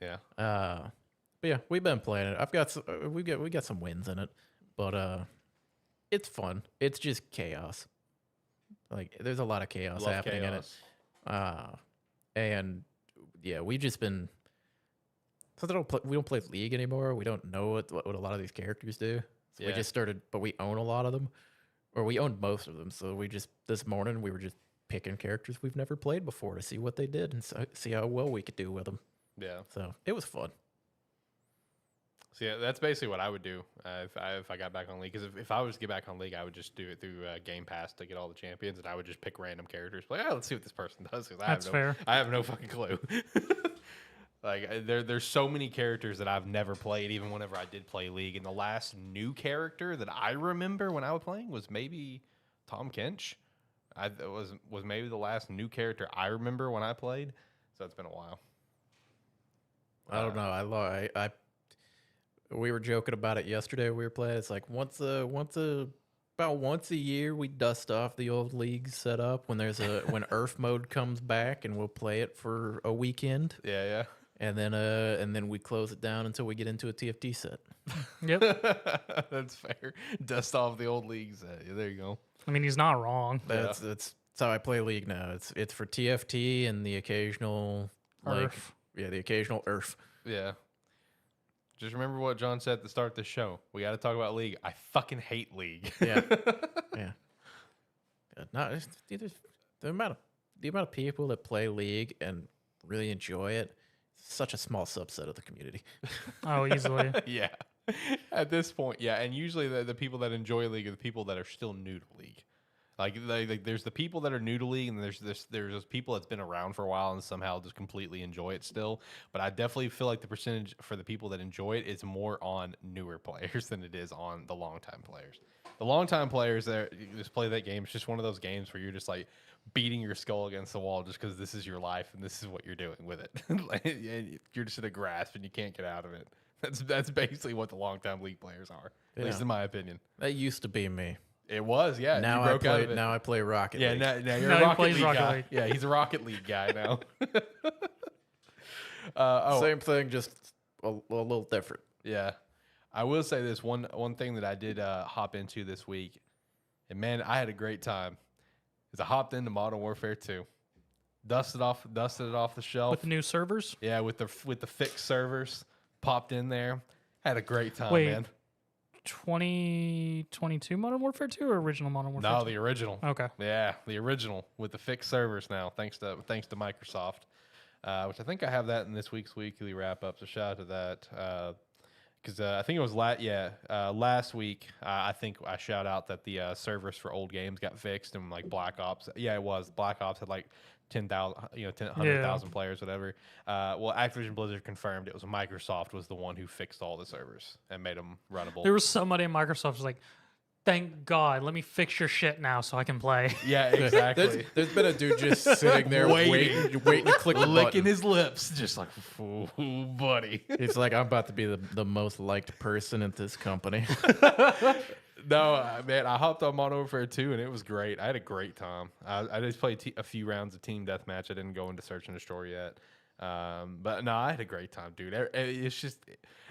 Yeah. But yeah, we've been playing it. We got some wins in it, but it's fun. It's just chaos. Like there's a lot of chaos happening in it. And yeah, we've just been. Since we don't play League anymore, we don't know what a lot of these characters do. So we just started, but we own a lot of them, or we own most of them. So this morning we were just picking characters we've never played before to see what they did and see how well we could do with them. Yeah. So it was fun. So yeah, that's basically what I would do if I got back on League. Because if I was to get back on League, I would just do it through Game Pass to get all the champions, and I would just pick random characters. Like, let's see what this person does. That's fair. I have no fucking clue. Like there's so many characters that I've never played, even whenever I did play League. And the last new character that I remember when I was playing was maybe Tom Kench. Was maybe the last new character I remember when I played. So it's been a while. I don't know. We were joking about it yesterday. We were playing. It's like about once a year we dust off the old league setup when when Earth mode comes back, and we'll play it for a weekend. Yeah. And then we close it down until we get into a TFT set. Yep. That's fair. Dust off the old leagues. Yeah, there you go. I mean, he's not wrong. That's how I play League now. It's for TFT and the occasional Earth. the occasional Earth. Yeah. Just remember what John said at the start of the show. We got to talk about League. I fucking hate League. Yeah. Yeah. No, the amount of people that play League and really enjoy it. Such a small subset of the community. Oh, easily. Yeah. At this point, yeah. And usually the people that enjoy League are the people that are still new to League. Like there's the people that are new to League, and there's those people that's been around for a while and somehow just completely enjoy it still. But I definitely feel like the percentage for the people that enjoy it is more on newer players than it is on the longtime players. The longtime players that just play that game, it's just one of those games where you're just like beating your skull against the wall just because this is your life and this is what you're doing with it. You're just in a grasp and you can't get out of it. That's basically what the longtime League players are, at least in my opinion. That used to be me. It was, yeah. Now I play Rocket League. Yeah, now you're Now a he Rocket plays League Rocket guy. League. Yeah, he's a Rocket League guy now. Same thing, just a little different. Yeah. I will say this one thing that I did hop into this week, and man, I had a great time. Is I hopped into Modern Warfare 2, dusted it off the shelf. With the new servers? Yeah, with the fixed servers, popped in there, had a great time, Wait, man. 2022 Modern Warfare 2 or original Modern Warfare 2? No, the original. Okay. Yeah, the original with the fixed servers now, thanks to Microsoft, which I think I have that in this week's weekly wrap up. So shout out to that. Because I think it was last week. I think I shout out that the servers for old games got fixed, and like Black Ops. Yeah, it was Black Ops had like 100,000 players, whatever. Well, Activision Blizzard confirmed it was Microsoft was the one who fixed all the servers and made them runnable. There was somebody in Microsoft was like, thank God, let me fix your shit now so I can play. Yeah, exactly. There's been a dude just sitting there waiting to click the licking button. his lips, just like, ooh, buddy. It's like, I'm about to be the most liked person at this company. No, man, I hopped on Modern Warfare 2, and it was great. I had a great time. I just played a few rounds of Team Deathmatch. I didn't go into Search and Destroy yet. But no, I had a great time, dude. It's just,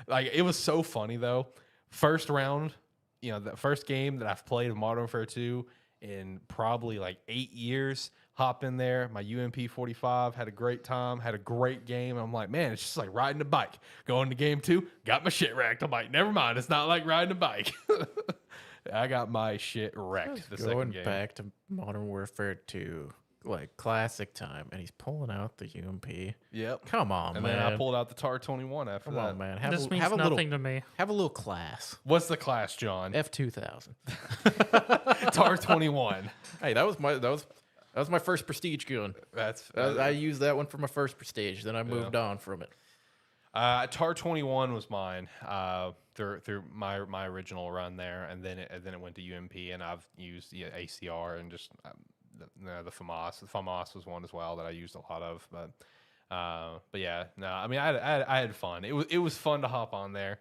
like, it was so funny, though. First round, the first game that I've played of Modern Warfare 2 in probably like 8 years. Hop in there, my UMP 45, had a great time, had a great game. I'm like, man, it's just like riding a bike. Going to game 2, got my shit wrecked. I'm like, never mind, it's not like riding a bike. I got my shit wrecked the second game. Going back to Modern Warfare 2, like classic time, and he's pulling out the UMP. Yep. Come on, and man. then I pulled out the TAR 21 after Come that. on, man. This means nothing to me. Have a little class. What's the class, John? F2000. TAR 21. Hey, that was my first prestige gun. I used that one for my first prestige. Then I moved on from it. TAR 21 was mine through my original run there, and then it went to UMP, and I've used ACR and just the FAMAS. The FAMAS was one as well that I used a lot of, but yeah, no, I mean I had fun. It was fun to hop on there,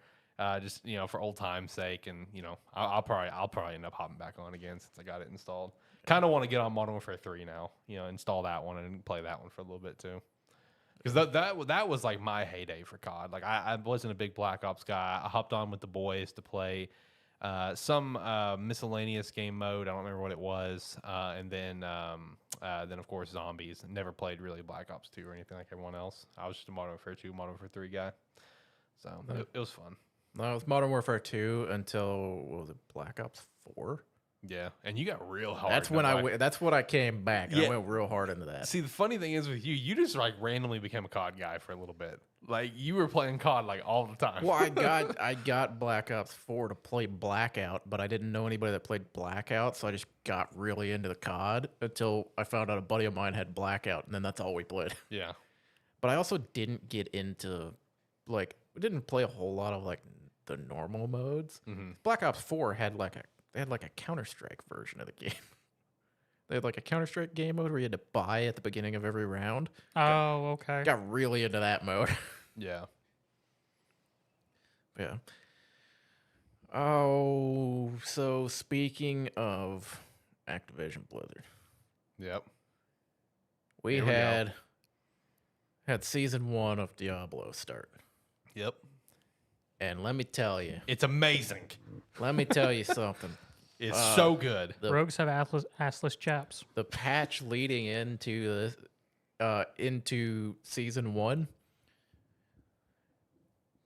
just for old time's sake, and I'll probably end up hopping back on again since I got it installed. Kind of want to get on Modern Warfare 3 now, install that one and play that one for a little bit too. Because that was like my heyday for COD. Like I wasn't a big Black Ops guy. I hopped on with the boys to play some miscellaneous game mode. I don't remember what it was. And then of course zombies. Never played really Black Ops 2 or anything like everyone else. I was just a Modern Warfare 2, Modern Warfare 3 guy. So it was fun. No, it was Modern Warfare 2 until what was it, Black Ops 4? Yeah, and you got real hard. That's when that's when I came back. Yeah. I went real hard into that. See, the funny thing is with you just like randomly became a COD guy for a little bit. Like you were playing COD like all the time. Well, I got Black Ops 4 to play Blackout, but I didn't know anybody that played Blackout, so I just got really into the COD until I found out a buddy of mine had Blackout, and then that's all we played. Yeah. But I also didn't get into we didn't play a whole lot of like the normal modes. Mm-hmm. Black Ops 4 had like a Counter-Strike version of the game. They had like a Counter-Strike game mode where you had to buy at the beginning of every round. Oh, okay. Got really into that mode. Yeah. Yeah. Oh, so speaking of Activision Blizzard, Yep. we Here we go. had season 1 of Diablo start, Yep. and let me tell you something. It's so good. Rogues have assless chaps. The patch leading into into season 1,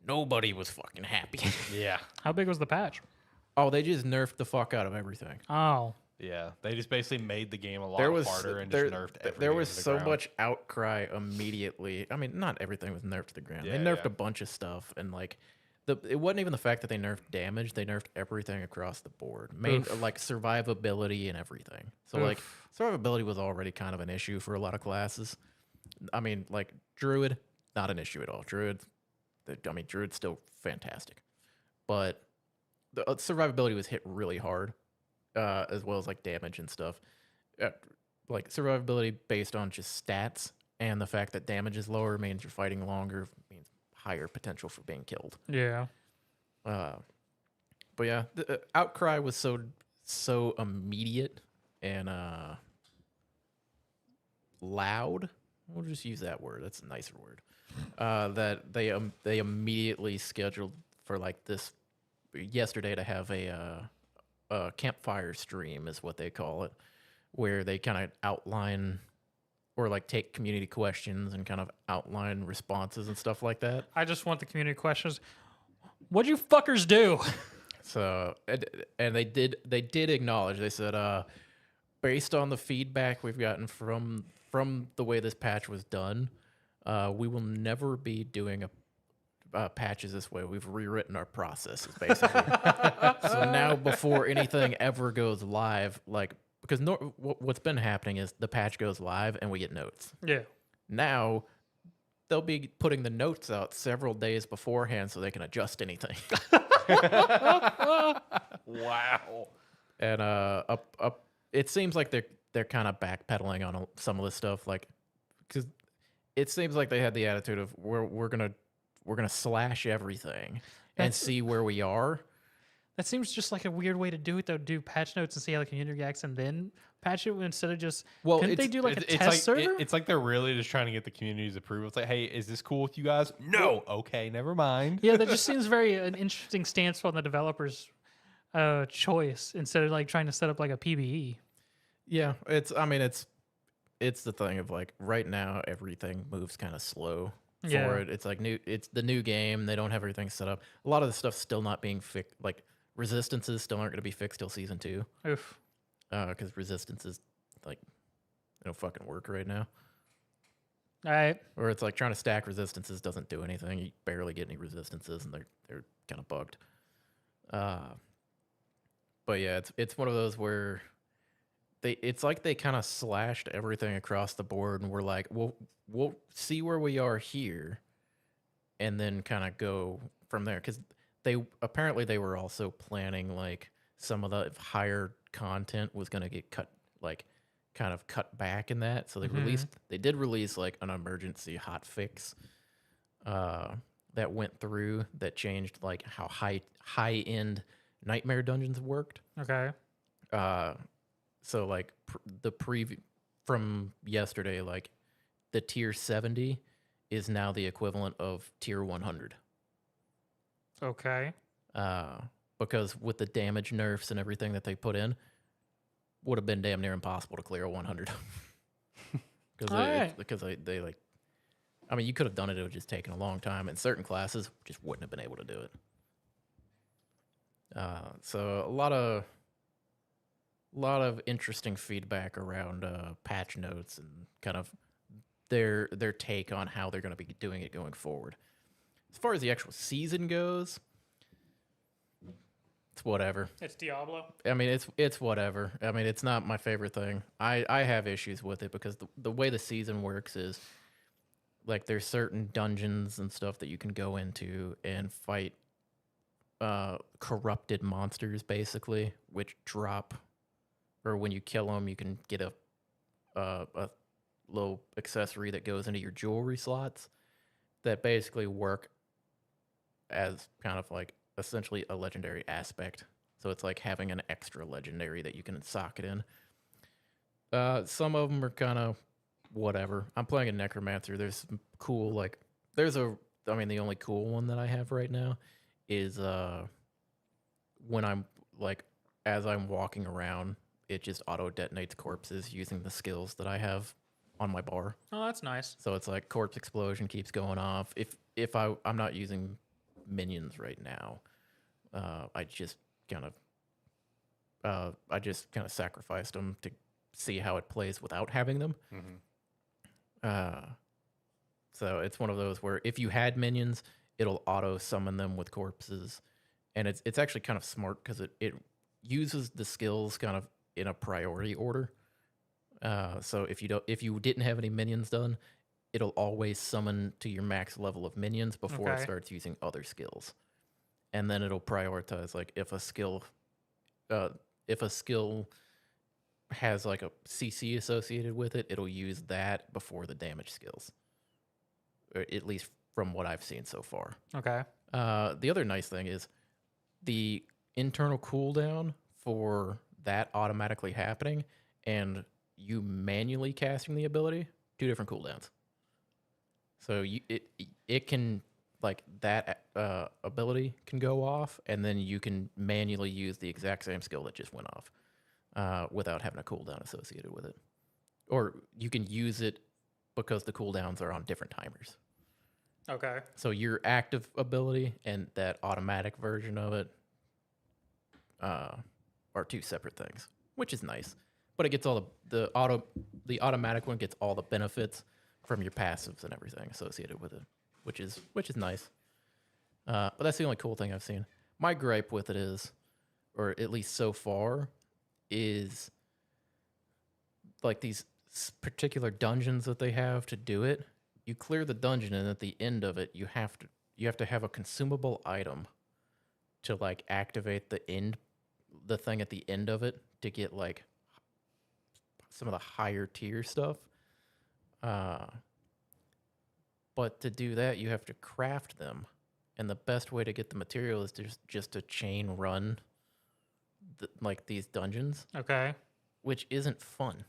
nobody was fucking happy. Yeah. How big was the patch? Oh, they just nerfed the fuck out of everything. Oh, Yeah. They just basically made the game a lot There was harder and there, just nerfed everything. there was to the so ground. much outcry immediately. I mean, not everything was nerfed to the ground. Yeah, They nerfed yeah. a bunch of stuff, and like it wasn't even the fact that they nerfed damage. They nerfed everything across the board, like survivability and everything. So like survivability was already kind of an issue for a lot of classes. I mean, like Druid, not an issue at all. Druid's still fantastic, but the survivability was hit really hard, as well as like damage and stuff. Like survivability based on just stats and the fact that damage is lower means you're fighting longer, means higher potential for being killed. yeah. But yeah, the outcry was so immediate and loud. We'll just use that word. That's a nicer word. That they immediately scheduled for like this yesterday to have a campfire stream is what they call it, where they kind of outline or like take community questions and kind of outline responses and stuff like that. I just want the community questions. What'd you fuckers do? So and they did acknowledge. They said, based on the feedback we've gotten from the way this patch was done, we will never be doing patches this way. We've rewritten our processes basically. So now before anything ever goes live, like because what's been happening is the patch goes live and we get notes. Yeah. Now they'll be putting the notes out several days beforehand so they can adjust anything. Wow. And it seems like they're kind of backpedaling on some of this stuff, like because it seems like they had the attitude of we're gonna slash everything and see where we are. That seems just like a weird way to do it, though. Do patch notes and see how the community reacts, and then patch it instead of just. Well, couldn't they do like a test server? It's like they're really just trying to get the community's approval. It's like, hey, is this cool with you guys? No. Okay, never mind. Yeah, that just seems very an interesting stance on the developer's choice instead of like trying to set up like a PBE. Yeah, it's the thing of like right now everything moves kind of slow Yeah. for it. It's like it's the new game. They don't have everything set up. A lot of the stuff's still not being fixed. Like resistances still aren't going to be fixed till season 2. Oof. Because resistances like they don't fucking work right now. All right. Or it's like trying to stack resistances doesn't do anything. You barely get any resistances, and they're kind of bugged. But yeah, it's one of those where it's like they kind of slashed everything across the board, and we're like, we'll see where we are here, and then kind of go from there. Because they were also planning like some of the higher content was going to get cut, like kind of cut back in that. So they did release like an emergency hot fix that went through that changed like how high end nightmare dungeons worked. Okay. So like the preview from yesterday, like the tier 70 is now the equivalent of tier 100. Okay. Because with the damage nerfs and everything that they put in, would have been damn near impossible to clear 100. Because they like, I mean, you could have done it. It would just taken a long time, and certain classes just wouldn't have been able to do it. So a lot of interesting feedback around patch notes and kind of their take on how they're going to be doing it going forward. As far as the actual season goes, it's whatever. It's Diablo. I mean, it's whatever. I mean, it's not my favorite thing. I have issues with it because the way the season works is like there's certain dungeons and stuff that you can go into and fight corrupted monsters, basically, which drop, or when you kill them, you can get a little accessory that goes into your jewelry slots that basically work as kind of like essentially a legendary aspect. So it's like having an extra legendary that you can sock it in. Some of them are kind of whatever. I'm playing a necromancer. There's some cool like the only cool one that I have right now is when I'm like as I'm walking around, it just auto detonates corpses using the skills that I have on my bar. Oh, that's nice. So it's like corpse explosion keeps going off. If I'm not using minions right now, I just kind of sacrificed them to see how it plays without having them. So it's one of those where if you had minions, it'll auto summon them with corpses, and it's actually kind of smart because it uses the skills kind of in a priority order. So if you didn't have any minions done, it'll always summon to your max level of minions before it starts using other skills, and then it'll prioritize like if a skill has like a CC associated with it, it'll use that before the damage skills, or at least from what I've seen so far. Okay. The other nice thing is the internal cooldown for that automatically happening and you manually casting the ability, 2 different cooldowns. So it can like that ability can go off, and then you can manually use the exact same skill that just went off without having a cooldown associated with it. Or you can use it because the cooldowns are on different timers. Okay. So your active ability and that automatic version of it are 2 separate things, which is nice. But it gets all the automatic one gets all the benefits from your passives and everything associated with it, which is nice. But that's the only cool thing I've seen. My gripe with it is, or at least so far, is like these particular dungeons that they have to do it. You clear the dungeon, and at the end of it, you have to have a consumable item to like activate the thing at the end of it to get like some of the higher tier stuff. But to do that, you have to craft them, and the best way to get the material is just to chain run like these dungeons. Okay. Which isn't fun.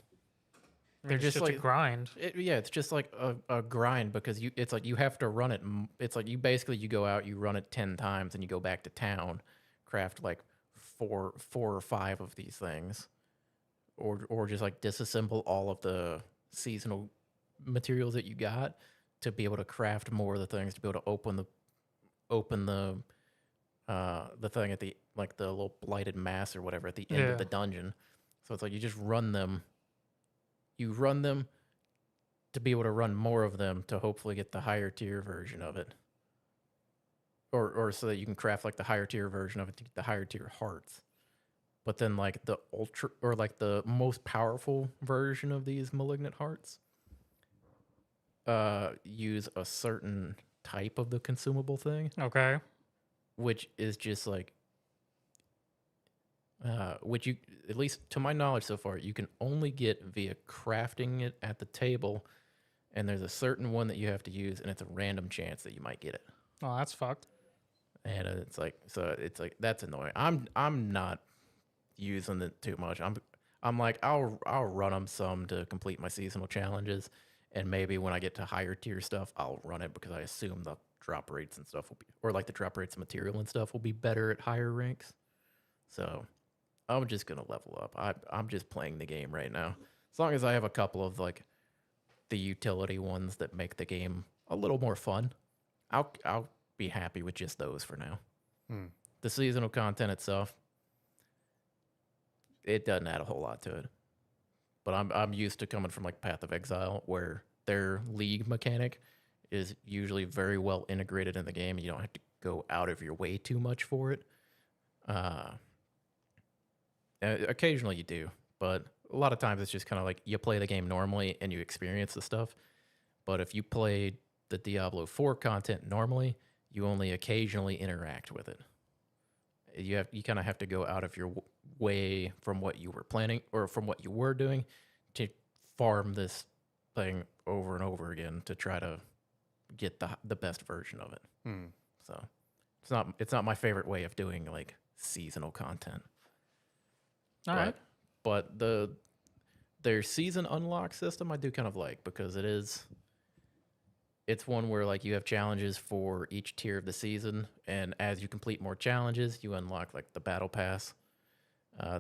They're just like a grind. It's just like a grind because it's like you have to run it. It's like you go out, you run it 10 times, and you go back to town, craft like four or 5 of these things, or just like disassemble all of the seasonal materials that you got to be able to craft more of the things, to be able to open the thing at the like the little blighted mass or whatever at the end of the dungeon. So it's like you just run them. You run them to be able to run more of them to hopefully get the higher tier version of it. Or so that you can craft like the higher tier version of it to get the higher tier hearts. But then like the ultra or like the most powerful version of these malignant hearts use a certain type of the consumable thing. Okay. Which is just like which you, at least to my knowledge so far, you can only get via crafting it at the table, and there's a certain one that you have to use, and it's a random chance that you might get it. Oh, that's fucked. And it's like that's annoying. I'm not using it too much. I'm like I'll run them some to complete my seasonal challenges, and maybe when I get to higher tier stuff, I'll run it because I assume the drop rates and stuff will be, or like the drop rates of material and stuff will be better at higher ranks. So I'm just gonna level up. I'm just playing the game right now. As long as I have a couple of like the utility ones that make the game a little more fun, I'll be happy with just those for now. The seasonal content itself, it doesn't add a whole lot to it. But I'm used to coming from like Path of Exile, where their league mechanic is usually very well integrated in the game. You don't have to go out of your way too much for it. Occasionally you do, but a lot of times it's just kind of like you play the game normally and you experience the stuff. But if you play the Diablo 4 content normally, you only occasionally interact with it. You kind of have to go out of your way from what you were planning or from what you were doing to farm this thing over and over again to try to get the best version of it. So It's not my favorite way of doing like seasonal content. All right. But their season unlock system I do kind of like, because it's one where like you have challenges for each tier of the season, and as you complete more challenges, you unlock like the battle pass.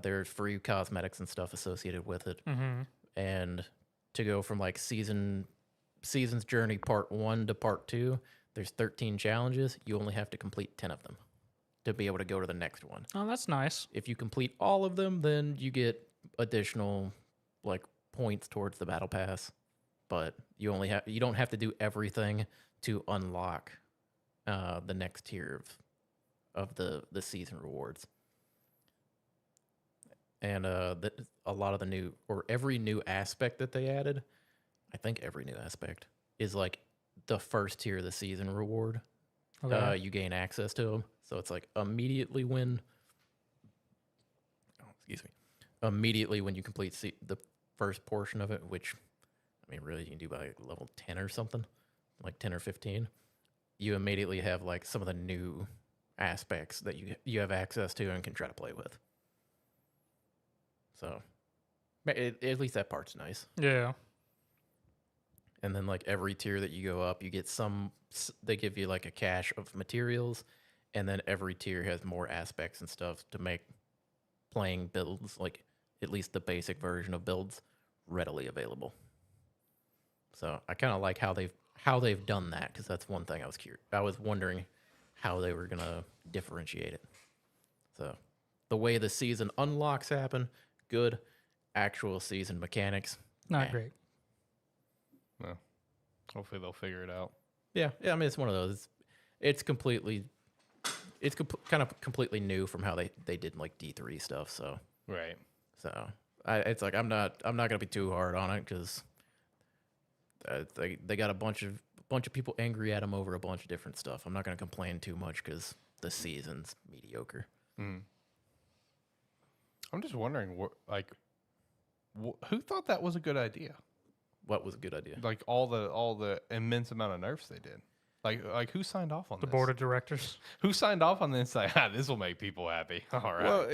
There's free cosmetics and stuff associated with it. Mm-hmm. And to go from like season's journey part 1 to part 2, there's 13 challenges. You only have to complete 10 of them to be able to go to the next one. Oh, that's nice. If you complete all of them, then you get additional like points towards the battle pass. But you don't have to do everything to unlock the next tier of the season rewards. And a lot of the new, or every new aspect that they added, I think every new aspect is like the first tier of the season reward. Okay. You gain access to them. So it's like immediately when you complete the first portion of it, which, I mean, really you can do by level 10 or something, like 10 or 15, you immediately have like some of the new aspects that you have access to and can try to play with. So at least that part's nice. Yeah. And then like every tier that you go up, you get they give you like a cache of materials, and then every tier has more aspects and stuff to make playing builds, like at least the basic version of builds, readily available. So I kind of like how they've done that, because that's one thing I was wondering how they were gonna differentiate it. So the way the season unlocks happen, good. Actual season mechanics, Not great. No. Hopefully they'll figure it out. Yeah. I mean, it's one of those. It's completely new from how they did like D3 stuff. So Right. So it's like I'm not gonna be too hard on it, because they got a bunch of people angry at them over a bunch of different stuff. I'm not gonna complain too much because the season's mediocre. Mm. I'm just wondering, who thought that was a good idea? What was a good idea? Like all the immense amount of nerfs they did. Like who signed off on The this? board of directors. Who signed off on this? Like, this will make people happy. All right. Well,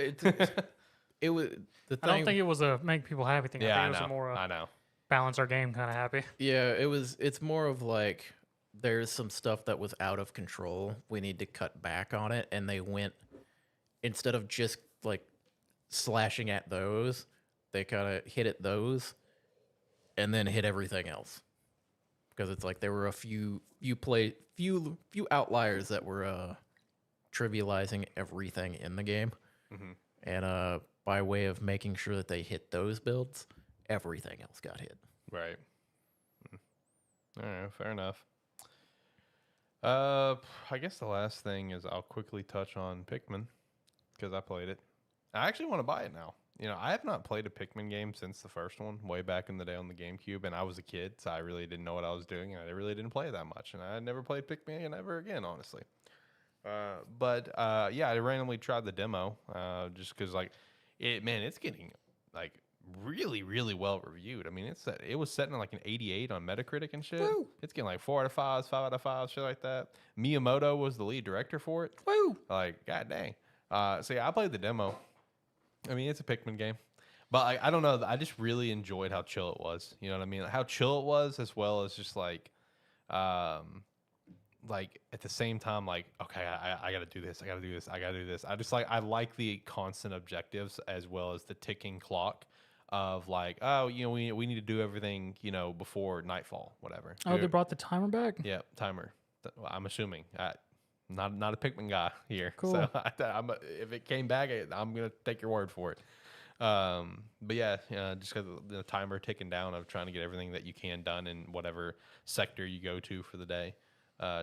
it was the thing. I don't think it was a make people happy thing. Yeah, I think it was a more I know. balance our game kind of happy. Yeah, it's more of like there's some stuff that was out of control. We need to cut back on it, and they went, instead of just like slashing at those, they kind of hit at those and then hit everything else. Because it's like there were a few outliers that were trivializing everything in the game. Mm-hmm. And by way of making sure that they hit those builds, everything else got hit. Right. All right, fair enough. I guess the last thing is I'll quickly touch on Pikmin, because I played it. I actually want to buy it now. You know, I have not played a Pikmin game since the first one, way back in the day on the GameCube, and I was a kid, so I really didn't know what I was doing, and I really didn't play that much, and I never played Pikmin ever again, honestly. But yeah, I randomly tried the demo, just because, like, it's getting, like, really, really well reviewed. I mean, it was setting like an 88 on Metacritic and shit. Woo. It's getting like 4 out of 5, 5 out of 5, shit like that. Miyamoto was the lead director for it. Woo! Like, god dang. So yeah, I played the demo. I mean, it's a Pikmin game, but I don't know. I just really enjoyed how chill it was. You know what I mean? How chill it was, as well as just like at the same time, like, okay, I got to do this. I got to do this. I got to do this. I like the constant objectives, as well as the ticking clock of like, oh, you know, we need to do everything, you know, before nightfall, whatever. Oh, they brought the timer back? Yeah, timer. I'm assuming. Not a Pikmin guy here. Cool. So if it came back, I'm gonna take your word for it. But yeah, just because the timer ticking down of trying to get everything that you can done in whatever sector you go to for the day,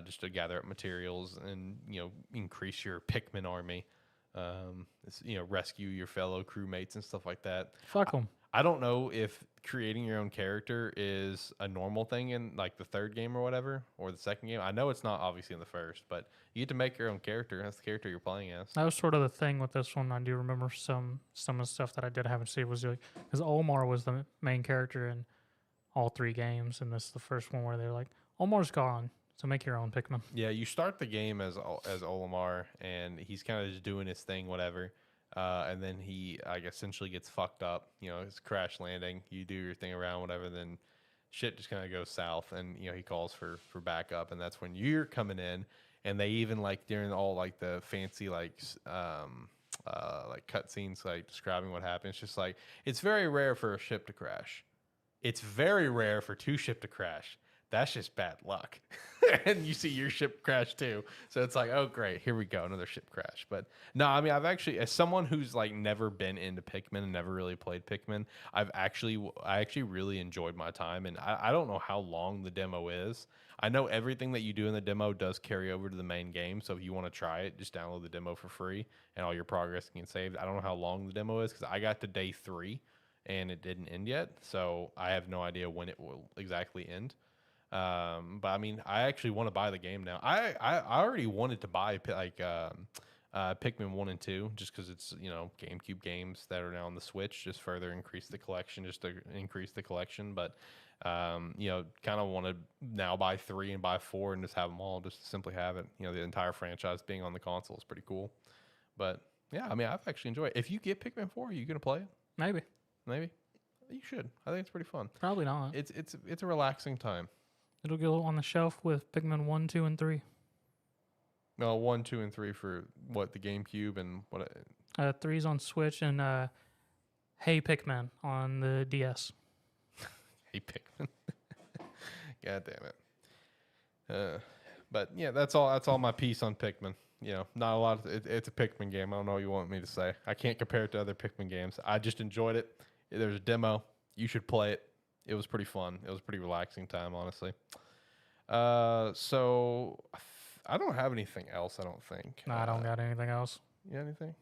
just to gather up materials and, you know, increase your Pikmin army. You know, rescue your fellow crewmates and stuff like that. Fuck them. I don't know if creating your own character is a normal thing in like the third game or whatever, or the second game. I know it's not obviously in the first, but you get to make your own character. That's the character you're playing as. That was sort of the thing with this one. I do remember some of the stuff that I did haven't seen was like, because Omar was the main character in all three games, and this is the first one where they're like, Omar's gone, So make your own Pikmin. Yeah, you start the game as Olimar, and he's kind of just doing his thing, whatever. And then he, like, essentially gets fucked up. You know, it's crash landing. You do your thing around, whatever. Then shit just kind of goes south, and he calls for backup, and that's when you're coming in. And they even, like, during all like the fancy like cutscenes, like describing what happened. It's just like it's very rare for a ship to crash. It's very rare for two ship to crash. That's just bad luck. And you see your ship crash too. So it's like, oh, great. Here we go. Another ship crash. But no, I mean, I've actually, as someone who's like never been into Pikmin and never really played Pikmin, I actually really enjoyed my time. And I don't know how long the demo is. I know everything that you do in the demo does carry over to the main game. So if you want to try it, just download the demo for free and all your progress can get saved. I don't know how long the demo is because I got to day 3 and it didn't end yet. So I have no idea when it will exactly end. But I mean, I actually want to buy the game now. I already wanted to buy Pikmin 1 and 2 just because it's GameCube games that are now on the Switch, just further increase the collection, But kind of want to now buy 3 and buy 4 and just have them all, just to simply have it. The entire franchise being on the console is pretty cool. But yeah, I mean, I've actually enjoyed it. If you get Pikmin 4, are you gonna play it? Maybe. You should. I think it's pretty fun. Probably not. It's a relaxing time. It'll go on the shelf with Pikmin 1, 2, and 3. No, 1, 2, and 3 for what, the GameCube and what? 3's on Switch and Hey Pikmin on the DS. Hey Pikmin. God damn it. But yeah, that's all my piece on Pikmin. Not a lot. It's a Pikmin game. I don't know what you want me to say. I can't compare it to other Pikmin games. I just enjoyed it. There's a demo. You should play it. It was pretty fun. It was a pretty relaxing time, honestly. So I don't have anything else, I don't think. No, I don't got anything else. You got anything?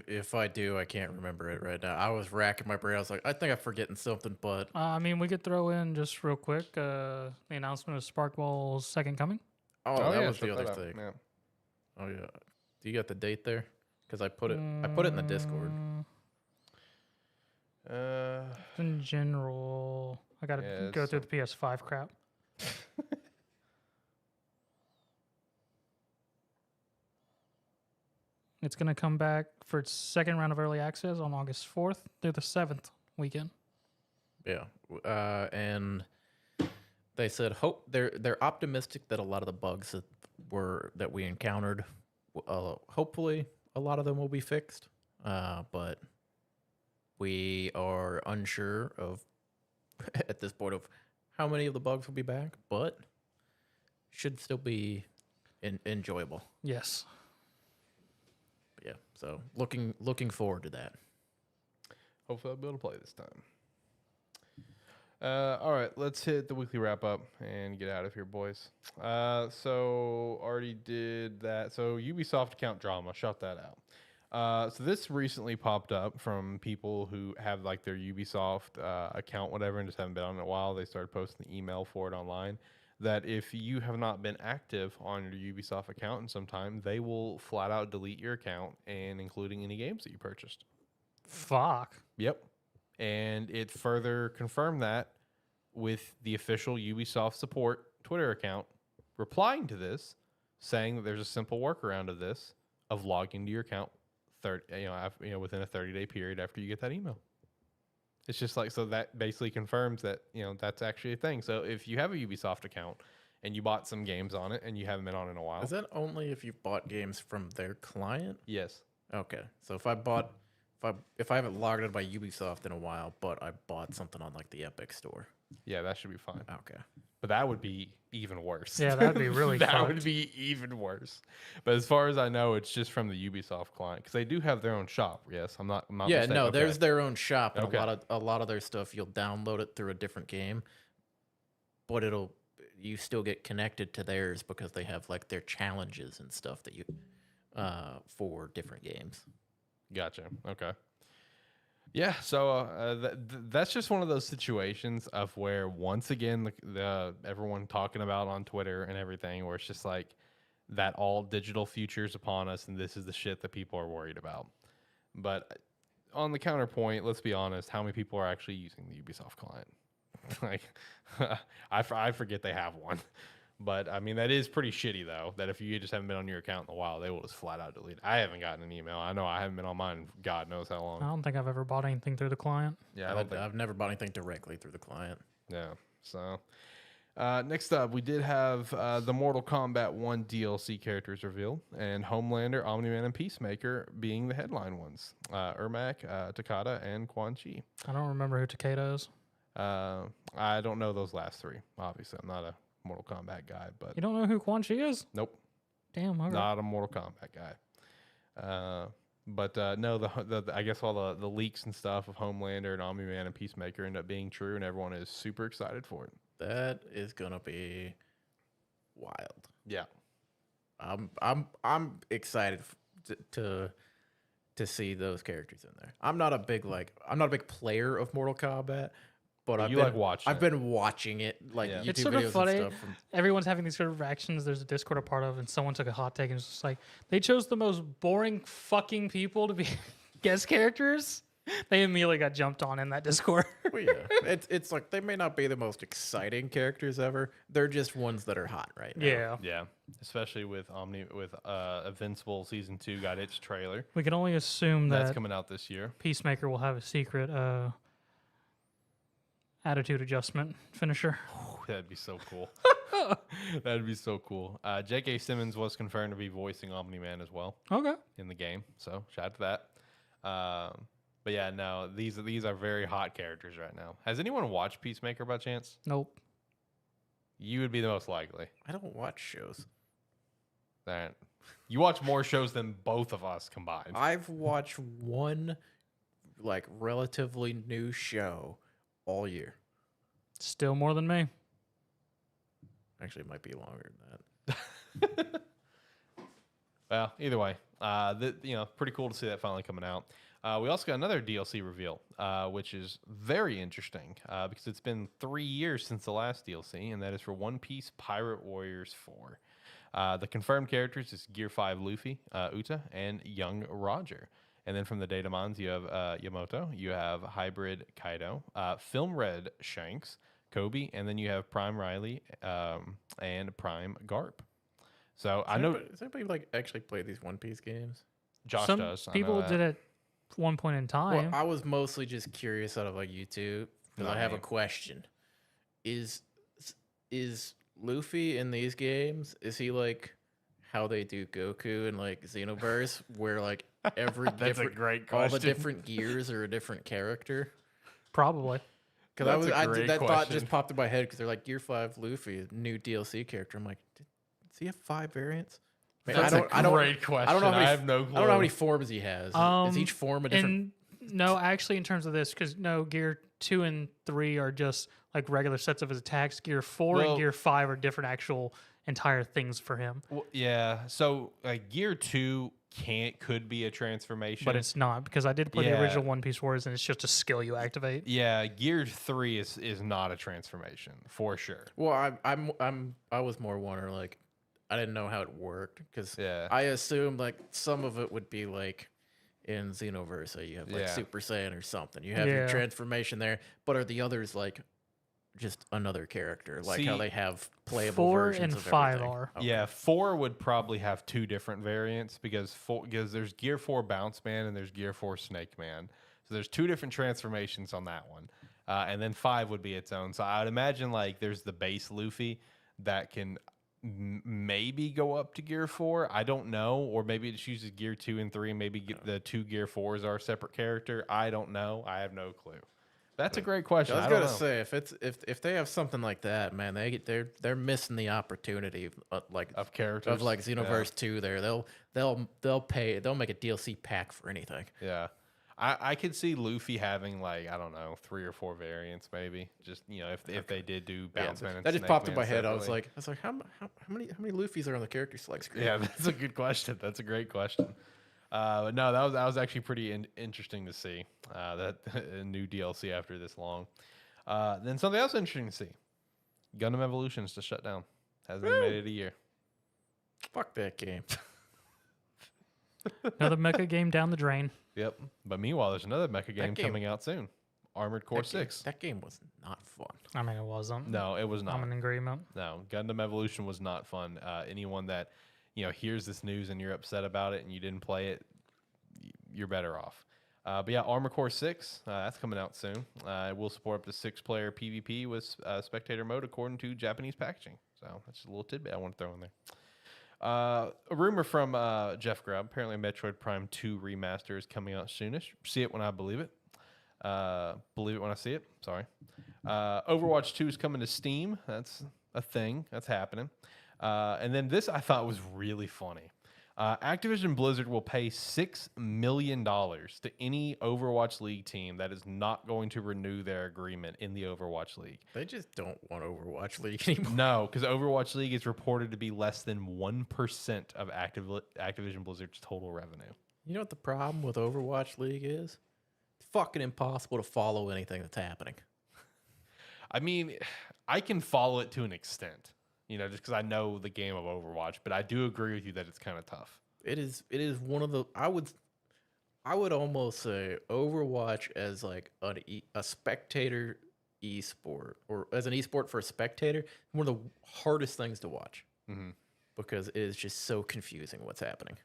If I do, I can't remember it right now. I was racking my brain. I was like, I think I'm forgetting something, but I mean, we could throw in just real quick the announcement of Sparkwall's Second Coming. that was the check other that out. thing. Yeah. Oh yeah. Do you got the date there? Because I put it in the Discord. In general, I gotta go through the PS5 crap. It's gonna come back for its second round of early access on August 4th through the 7th weekend. Yeah. And they said they're optimistic that a lot of the bugs that we encountered, hopefully a lot of them will be fixed. But we are unsure of at this point of how many of the bugs will be back, but should still be enjoyable. Yes. But yeah, so looking forward to that. Hopefully I'll be able to play this time. All right, let's hit the weekly wrap up and get out of here, boys. So already did that. So Ubisoft account drama, shout that out. So this recently popped up from people who have like their Ubisoft account, whatever, and just haven't been on it in a while. They started posting the email for it online that if you have not been active on your Ubisoft account in some time, they will flat out delete your account and including any games that you purchased. Fuck. Yep. And it further confirmed that with the official Ubisoft support Twitter account replying to this, saying that there's a simple workaround of this, of logging to your account within a 30-day period after you get that email. It's just like, so that basically confirms that, that's actually a thing. So if you have a Ubisoft account and you bought some games on it and you haven't been on it in a while. Is that only if you bought games from their client? Yes. Okay. So if I haven't logged into my Ubisoft in a while, but I bought something on like the Epic store. Yeah, that should be fine. Okay. But that would be even worse. Yeah, that'd be really That fucked. would be even worse. But as far as I know, it's just from the Ubisoft client because they do have their own shop. Yes, I'm not Yeah, mistaken. no, Okay. there's their own shop, and Okay. a lot of their stuff you'll download it through a different game, but you still get connected to theirs because they have like their challenges and stuff that you for different games. Gotcha. Okay. Yeah, so that's just one of those situations of where, once again, the everyone talking about on Twitter and everything, where it's just like that all digital future is upon us, and this is the shit that people are worried about. But on the counterpoint, let's be honest, how many people are actually using the Ubisoft client? Like, I forget they have one. But I mean, that is pretty shitty though. That if you just haven't been on your account in a while, they will just flat out delete it. I haven't gotten an email. I know I haven't been on mine. God knows how long. I don't think I've ever bought anything through the client. Yeah, I don't think. I've never bought anything directly through the client. Yeah. So, next up, we did have the Mortal Kombat 1 DLC characters revealed, and Homelander, Omni-Man, and Peacemaker being the headline ones. Ermac, Takada, and Quan Chi. I don't remember who Takeda is. I don't know those last three. Obviously, I'm not a Mortal Kombat guy, but You don't know who Quan Chi is? nope, Damn, okay. not a Mortal Kombat guy. But no, the I guess all the leaks and stuff of Homelander and Omni-Man and Peacemaker end up being true, and everyone is super excited for it. That is gonna be wild. Yeah. I'm excited to see those characters in there. I'm not a big player of Mortal Kombat, but You like watching I've been watching it, like Yeah. YouTube It's sort videos of funny. and stuff. Everyone's having these sort of reactions. There's a Discord a part of, and someone took a hot take and was just like, they chose the most boring fucking people to be guest characters. They immediately got jumped on in that Discord. Well, yeah, it's like they may not be the most exciting characters ever. They're just ones that are hot right now. Yeah. Yeah, especially with Invincible Season 2 got its trailer. We can only assume That's that coming out this year. Peacemaker will have a secret attitude adjustment finisher. That'd be so cool. That'd be so cool. J.K. Simmons was confirmed to be voicing Omni-Man as well Okay. in the game, so shout out to that. But yeah, no, these are very hot characters right now. Has anyone watched Peacemaker by chance? Nope. You would be the most likely. I don't watch shows. That you watch more shows than both of us combined. I've watched one like relatively new show all year. Still more than me. Actually, it might be longer than that. Well, either way, pretty cool to see that finally coming out. We also got another DLC reveal, which is very interesting because it's been 3 years since the last DLC, and that is for One Piece Pirate Warriors 4. The confirmed characters is Gear 5 Luffy, Uta, and Young Roger. And then from the Datamons, you have Yamato, you have Hybrid Kaido, Film Red Shanks, Kobe, and then you have Prime Riley and Prime Garp. So I know Does anybody like actually play these One Piece games? Josh Some does. I know people that. did at one point in time. Well, I was mostly just curious out of like YouTube because Not I have me. a question. Is Luffy in these games? Is he like how they do Goku in like Xenoverse, where like every That's a different great all the question. different gears are a different character? Probably. Because that thought question. just popped in my head because they're like Gear 5 Luffy, new DLC character. I'm like, does he have 5 variants? Man, That's a great question. I don't know how many, I have no clue. I don't know how many forms he has. Is each form a different? No, actually, in terms of this, because no, Gear 2 and 3 are just like regular sets of his attacks. Gear 4 Well- and Gear 5 are different actual entire things for him. Well, yeah. So Gear 2 could be a transformation, But it's not, because I did play Yeah. the original One Piece Wars, and it's just a skill you activate. yeah. Gear 3 is not a transformation for sure. Well, I was more wondering like I didn't know how it worked because Yeah. I assumed like some of it would be like in Xenoverse, so you have like Yeah. Super Saiyan or something. You have your Yeah. transformation there, but are the others like just another character, like how See, they have playable 4 versions and of 5 everything? are. Okay. Yeah, 4 would probably have 2 different variants because there's Gear 4 Bounce Man and there's Gear 4 Snake Man. So there's 2 different transformations on that one. And then 5 would be its own. So I would imagine like there's the base Luffy that can maybe go up to Gear 4. I don't know. Or maybe it just uses Gear 2 and 3 and maybe the 2 Gear 4s are a separate character. I don't know. I have no clue. That's a great question. I was I don't gonna know. say if they have something like that, man, they're missing the opportunity like Of characters. of like Xenoverse 2 there. They'll make a DLC pack for anything. Yeah. I could see Luffy having like, I don't know, 3 or 4 variants maybe. Just, if they did do Yeah, Bounce Man and that just Snake popped in Man my head. separately. I was like, how many Luffys are on the character select screen? Yeah, that's a good question. That's a great question. But no, that was actually pretty interesting to see that a new DLC after this long. Then something else interesting to see: Gundam Evolutions to shut down. Hasn't even made it a year. Fuck that game. Another mecha game down the drain. Yep. But meanwhile, there's another mecha game game- coming out soon. Armored Core 6. That game was not fun. I mean, it wasn't. No, it was not. I'm in agreement. No, Gundam Evolution was not fun. Anyone that hears this news and you're upset about it and you didn't play it, you're better off. But yeah, Armored Core 6, that's coming out soon. It will support up to 6-player PvP with spectator mode according to Japanese packaging. So that's a little tidbit I want to throw in there. A rumor from Jeff Grubb. Apparently, Metroid Prime 2 remaster is coming out soonish. See it when I believe it. Believe it when I see it. Sorry. Overwatch 2 is coming to Steam. That's a thing. That's happening. And then this I thought was really funny. Activision Blizzard will pay $6 million to any Overwatch League team that is not going to renew their agreement in the Overwatch League. They just don't want Overwatch League anymore. No, because Overwatch League is reported to be less than 1% of Activision Blizzard's total revenue. You know what the problem with Overwatch League is? It's fucking impossible to follow anything that's happening. I mean, I can follow it to an extent. Just because I know the game of Overwatch, but I do agree with you that it's kind of tough. It is one of the I would almost say Overwatch as like a spectator esport, or as an esport for a spectator, one of the hardest things to watch because it is just so confusing what's happening.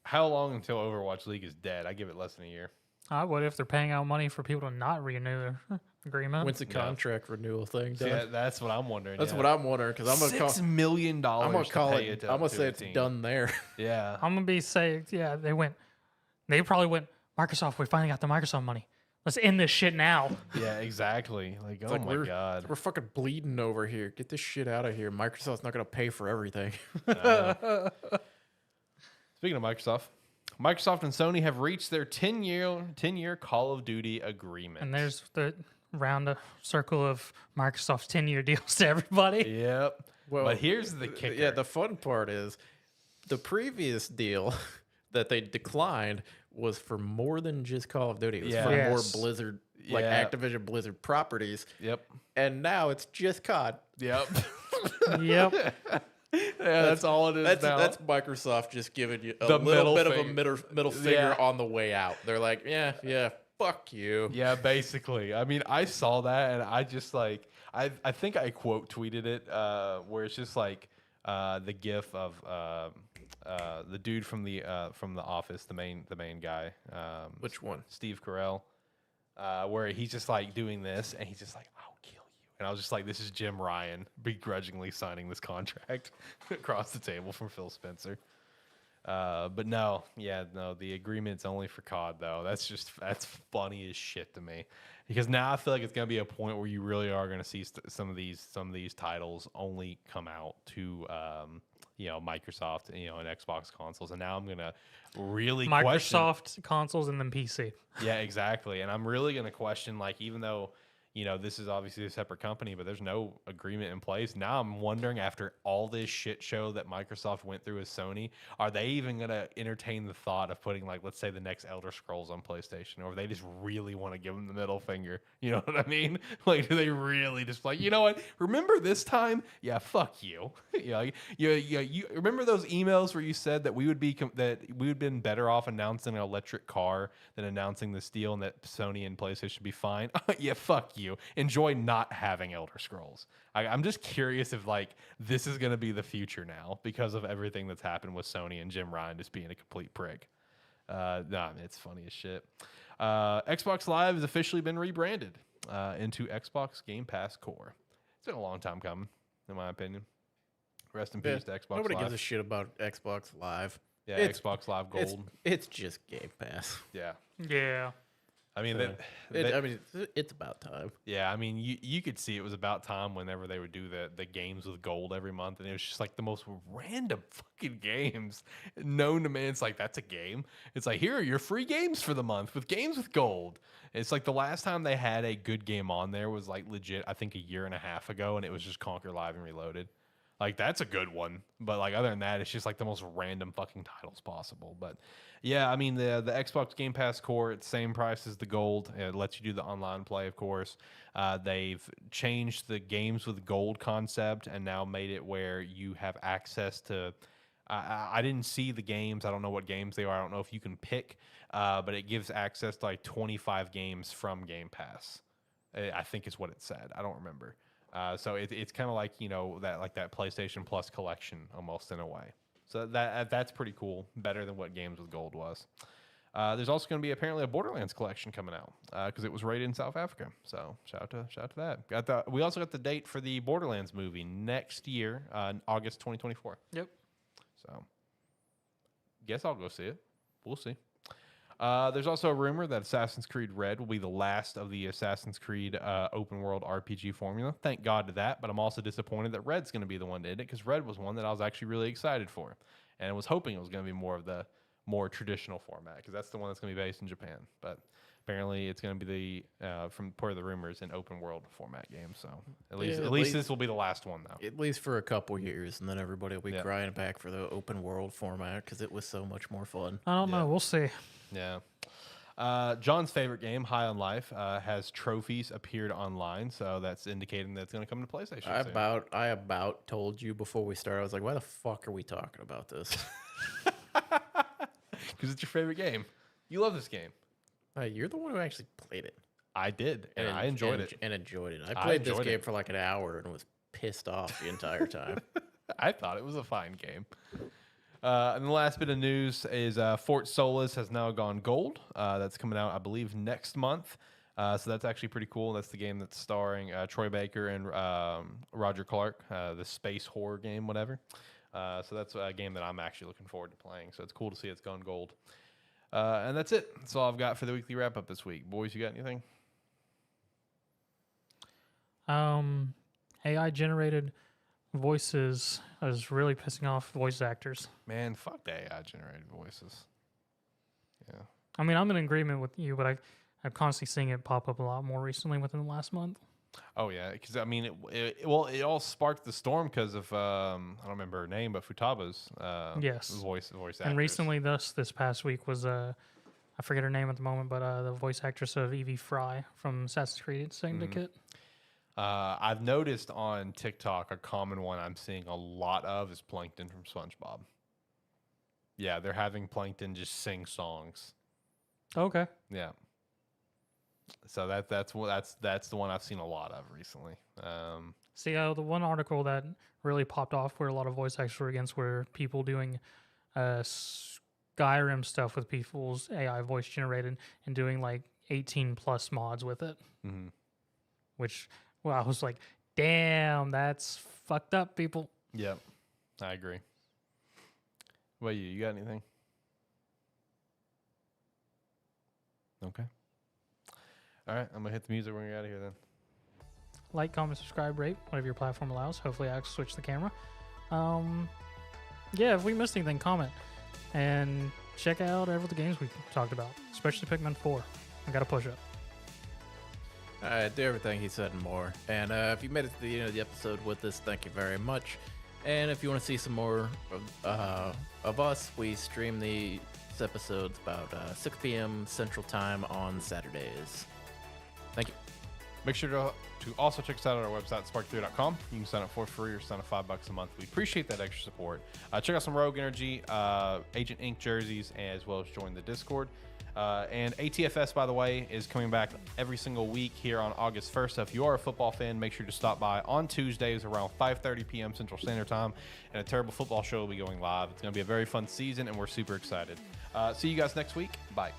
How long until Overwatch League is dead? I give it less than a year. I would if they're paying out money for people to not renew their agreement. When's the contract renewal thing done? Yeah, that's what I'm wondering. That's what I'm wondering because I'm gonna $6 million. I'm gonna call pay it. to, I'm gonna to say a it's team. done there. Yeah, I'm gonna be say, yeah, they probably went, Microsoft, we finally got the Microsoft money. Let's end this shit now. yeah, exactly. Like, oh Like my god, we're fucking bleeding over here. Get this shit out of here. Microsoft's not gonna pay for everything. Speaking of Microsoft and Sony have reached their 10-year Call of Duty agreement. And there's the round circle of Microsoft's 10-year deals to everybody. Yep. Well, but here's the kicker. Yeah, the fun part is the previous deal that they declined was for more than just Call of Duty. It was for Yes. more Blizzard, like Yeah. Activision Blizzard properties. Yep. And now it's just COD. Yep. Yep. Yeah, that's all it is now. That's Microsoft just giving you a The little bit middle of a middle finger Yeah. on the way out. They're like, yeah, fuck you. Yeah, basically. I mean, I saw that and I just like I think I quote tweeted it where it's just like the gif of the dude from the Office, the main guy. Which one? Steve Carell, where he's just like doing this and he's just like, I'll kill you. And I was just like, this is Jim Ryan begrudgingly signing this contract across the table from Phil Spencer. But no, the agreement's only for COD though. That's funny as shit to me, because now I feel like it's gonna be a point where you really are gonna see some of these titles only come out to Microsoft and Xbox consoles, and now I'm gonna really question. Microsoft consoles and then PC. Yeah, exactly, and I'm really gonna question, like, even though this is obviously a separate company, but there's no agreement in place. Now I'm wondering, after all this shit show that Microsoft went through with Sony, are they even going to entertain the thought of putting, like, let's say the next Elder Scrolls on PlayStation, or they just really want to give them the middle finger? You know what I mean? Like, do they really just like, you know what? Remember this time? Yeah, fuck you. You remember those emails where you said that we would have been better off announcing an electric car than announcing this deal, and that Sony and PlayStation should be fine? Yeah, fuck you. Enjoy not having Elder Scrolls. I'm just curious if, like, this is going to be the future now because of everything that's happened with Sony and Jim Ryan just being a complete prick. It's funny as shit. Xbox Live has officially been rebranded into Xbox Game Pass Core. It's been a long time coming, in my opinion. Rest in peace to Xbox Nobody Live. gives a shit about Xbox Live. Yeah, Xbox Live Gold. It's just Game Pass. Yeah. Yeah. I mean, It's about time. yeah, I mean, you could see it was about time whenever they would do the games with gold every month, and it was just like the most random fucking games known to man. It's like, that's a game. It's like, here are your free games for the month with games with gold. It's like the last time they had a good game on there was like legit, I think, a year and a half ago, and it was just Conquer Live and Reloaded. Like, that's a good one. But, like, other than that, it's just, like, the most random fucking titles possible. But, yeah, I mean, the Xbox Game Pass Core, it's the same price as the Gold. It lets you do the online play, of course. They've changed the games with gold concept and now made it where you have access to I didn't see the games. I don't know what games they are. I don't know if you can pick, but it gives access to like 25 games from Game Pass. I think is what it said. I don't remember. So it's kind of like that PlayStation Plus collection almost in a way. So that's pretty cool. Better than what Games with Gold was. There's also going to be apparently a Borderlands collection coming out because it was rated in South Africa. So shout out to that. We also got the date for the Borderlands movie next year, August 2024. Yep. So guess I'll go see it. We'll see. There's also a rumor that Assassin's Creed Red will be the last of the Assassin's Creed open world RPG formula. Thank God to that, but I'm also disappointed that Red's going to be the one to end it because Red was one that I was actually really excited for and was hoping it was going to be more of the more traditional format because that's the one that's going to be based in Japan. But apparently it's going to be from per the rumors an open world format game. So at least this will be the last one though. At least for a couple years, and then everybody will be crying back for the open world format because it was so much more fun. I don't know. We'll see. Yeah. John's favorite game, High on Life, has trophies appeared online, so that's indicating that it's going to come to PlayStation soon. I about told you before we started. I was like, "Why the fuck are we talking about this?" Because it's your favorite game. You love this game. You're the one who actually played it. I did, and I enjoyed it. And enjoyed it. I played this game for like an hour and was pissed off the entire time. I thought it was a fine game. And the last bit of news is Fort Solis has now gone gold. That's coming out, I believe, next month. So that's actually pretty cool. That's the game that's starring Troy Baker and Roger Clark, the space horror game, whatever. So that's a game that I'm actually looking forward to playing. So it's cool to see it's gone gold. And that's it. That's all I've got for the weekly wrap up this week. Boys, you got anything? AI generated voices is really pissing off voice actors. Man, fuck the AI generated voices. Yeah. I mean, I'm in agreement with you, but I'm constantly seeing it pop up a lot more recently within the last month. Oh yeah, because I mean, it all sparked the storm because of I don't remember her name, but Futaba's voice actress. And recently, this past week was I forget her name at the moment, but the voice actress of Evie Fry from Assassin's Creed Syndicate. I've noticed on TikTok a common one I'm seeing a lot of is Plankton from SpongeBob. Yeah, they're having Plankton just sing songs. Okay. Yeah. So that's the one I've seen a lot of recently. See, the one article that really popped off where a lot of voice actors were against were people doing Skyrim stuff with people's AI voice generated and doing like 18 plus mods with it. Mm-hmm. Which, well, I was like, damn, that's fucked up, people. Yep, I agree. What about you? You got anything? Okay. All right, I'm going to hit the music. We're going to get out of here then. Like, comment, subscribe, rate, whatever your platform allows. Hopefully I can switch the camera. Yeah, if we missed anything, comment. And check out every the games we talked about, especially Pikmin 4. I got to push it. Do everything he said and more. And if you made it to the end of the episode with us, thank you very much. And if you want to see some more of us, we stream these episodes about 6 p.m. Central Time on Saturdays. Thank you. Make sure to also check us out on our website, spark3.com. You can sign up for free or sign up $5 a month. We appreciate that extra support. Check out some Rogue Energy, Agent Inc. jerseys, as well as join the Discord. And ATFS, by the way, is coming back every single week here on August 1st. So if you are a football fan, make sure to stop by on Tuesdays around 5:30 p.m. Central Standard Time. And a terrible football show will be going live. It's going to be a very fun season, and we're super excited. See you guys next week. Bye.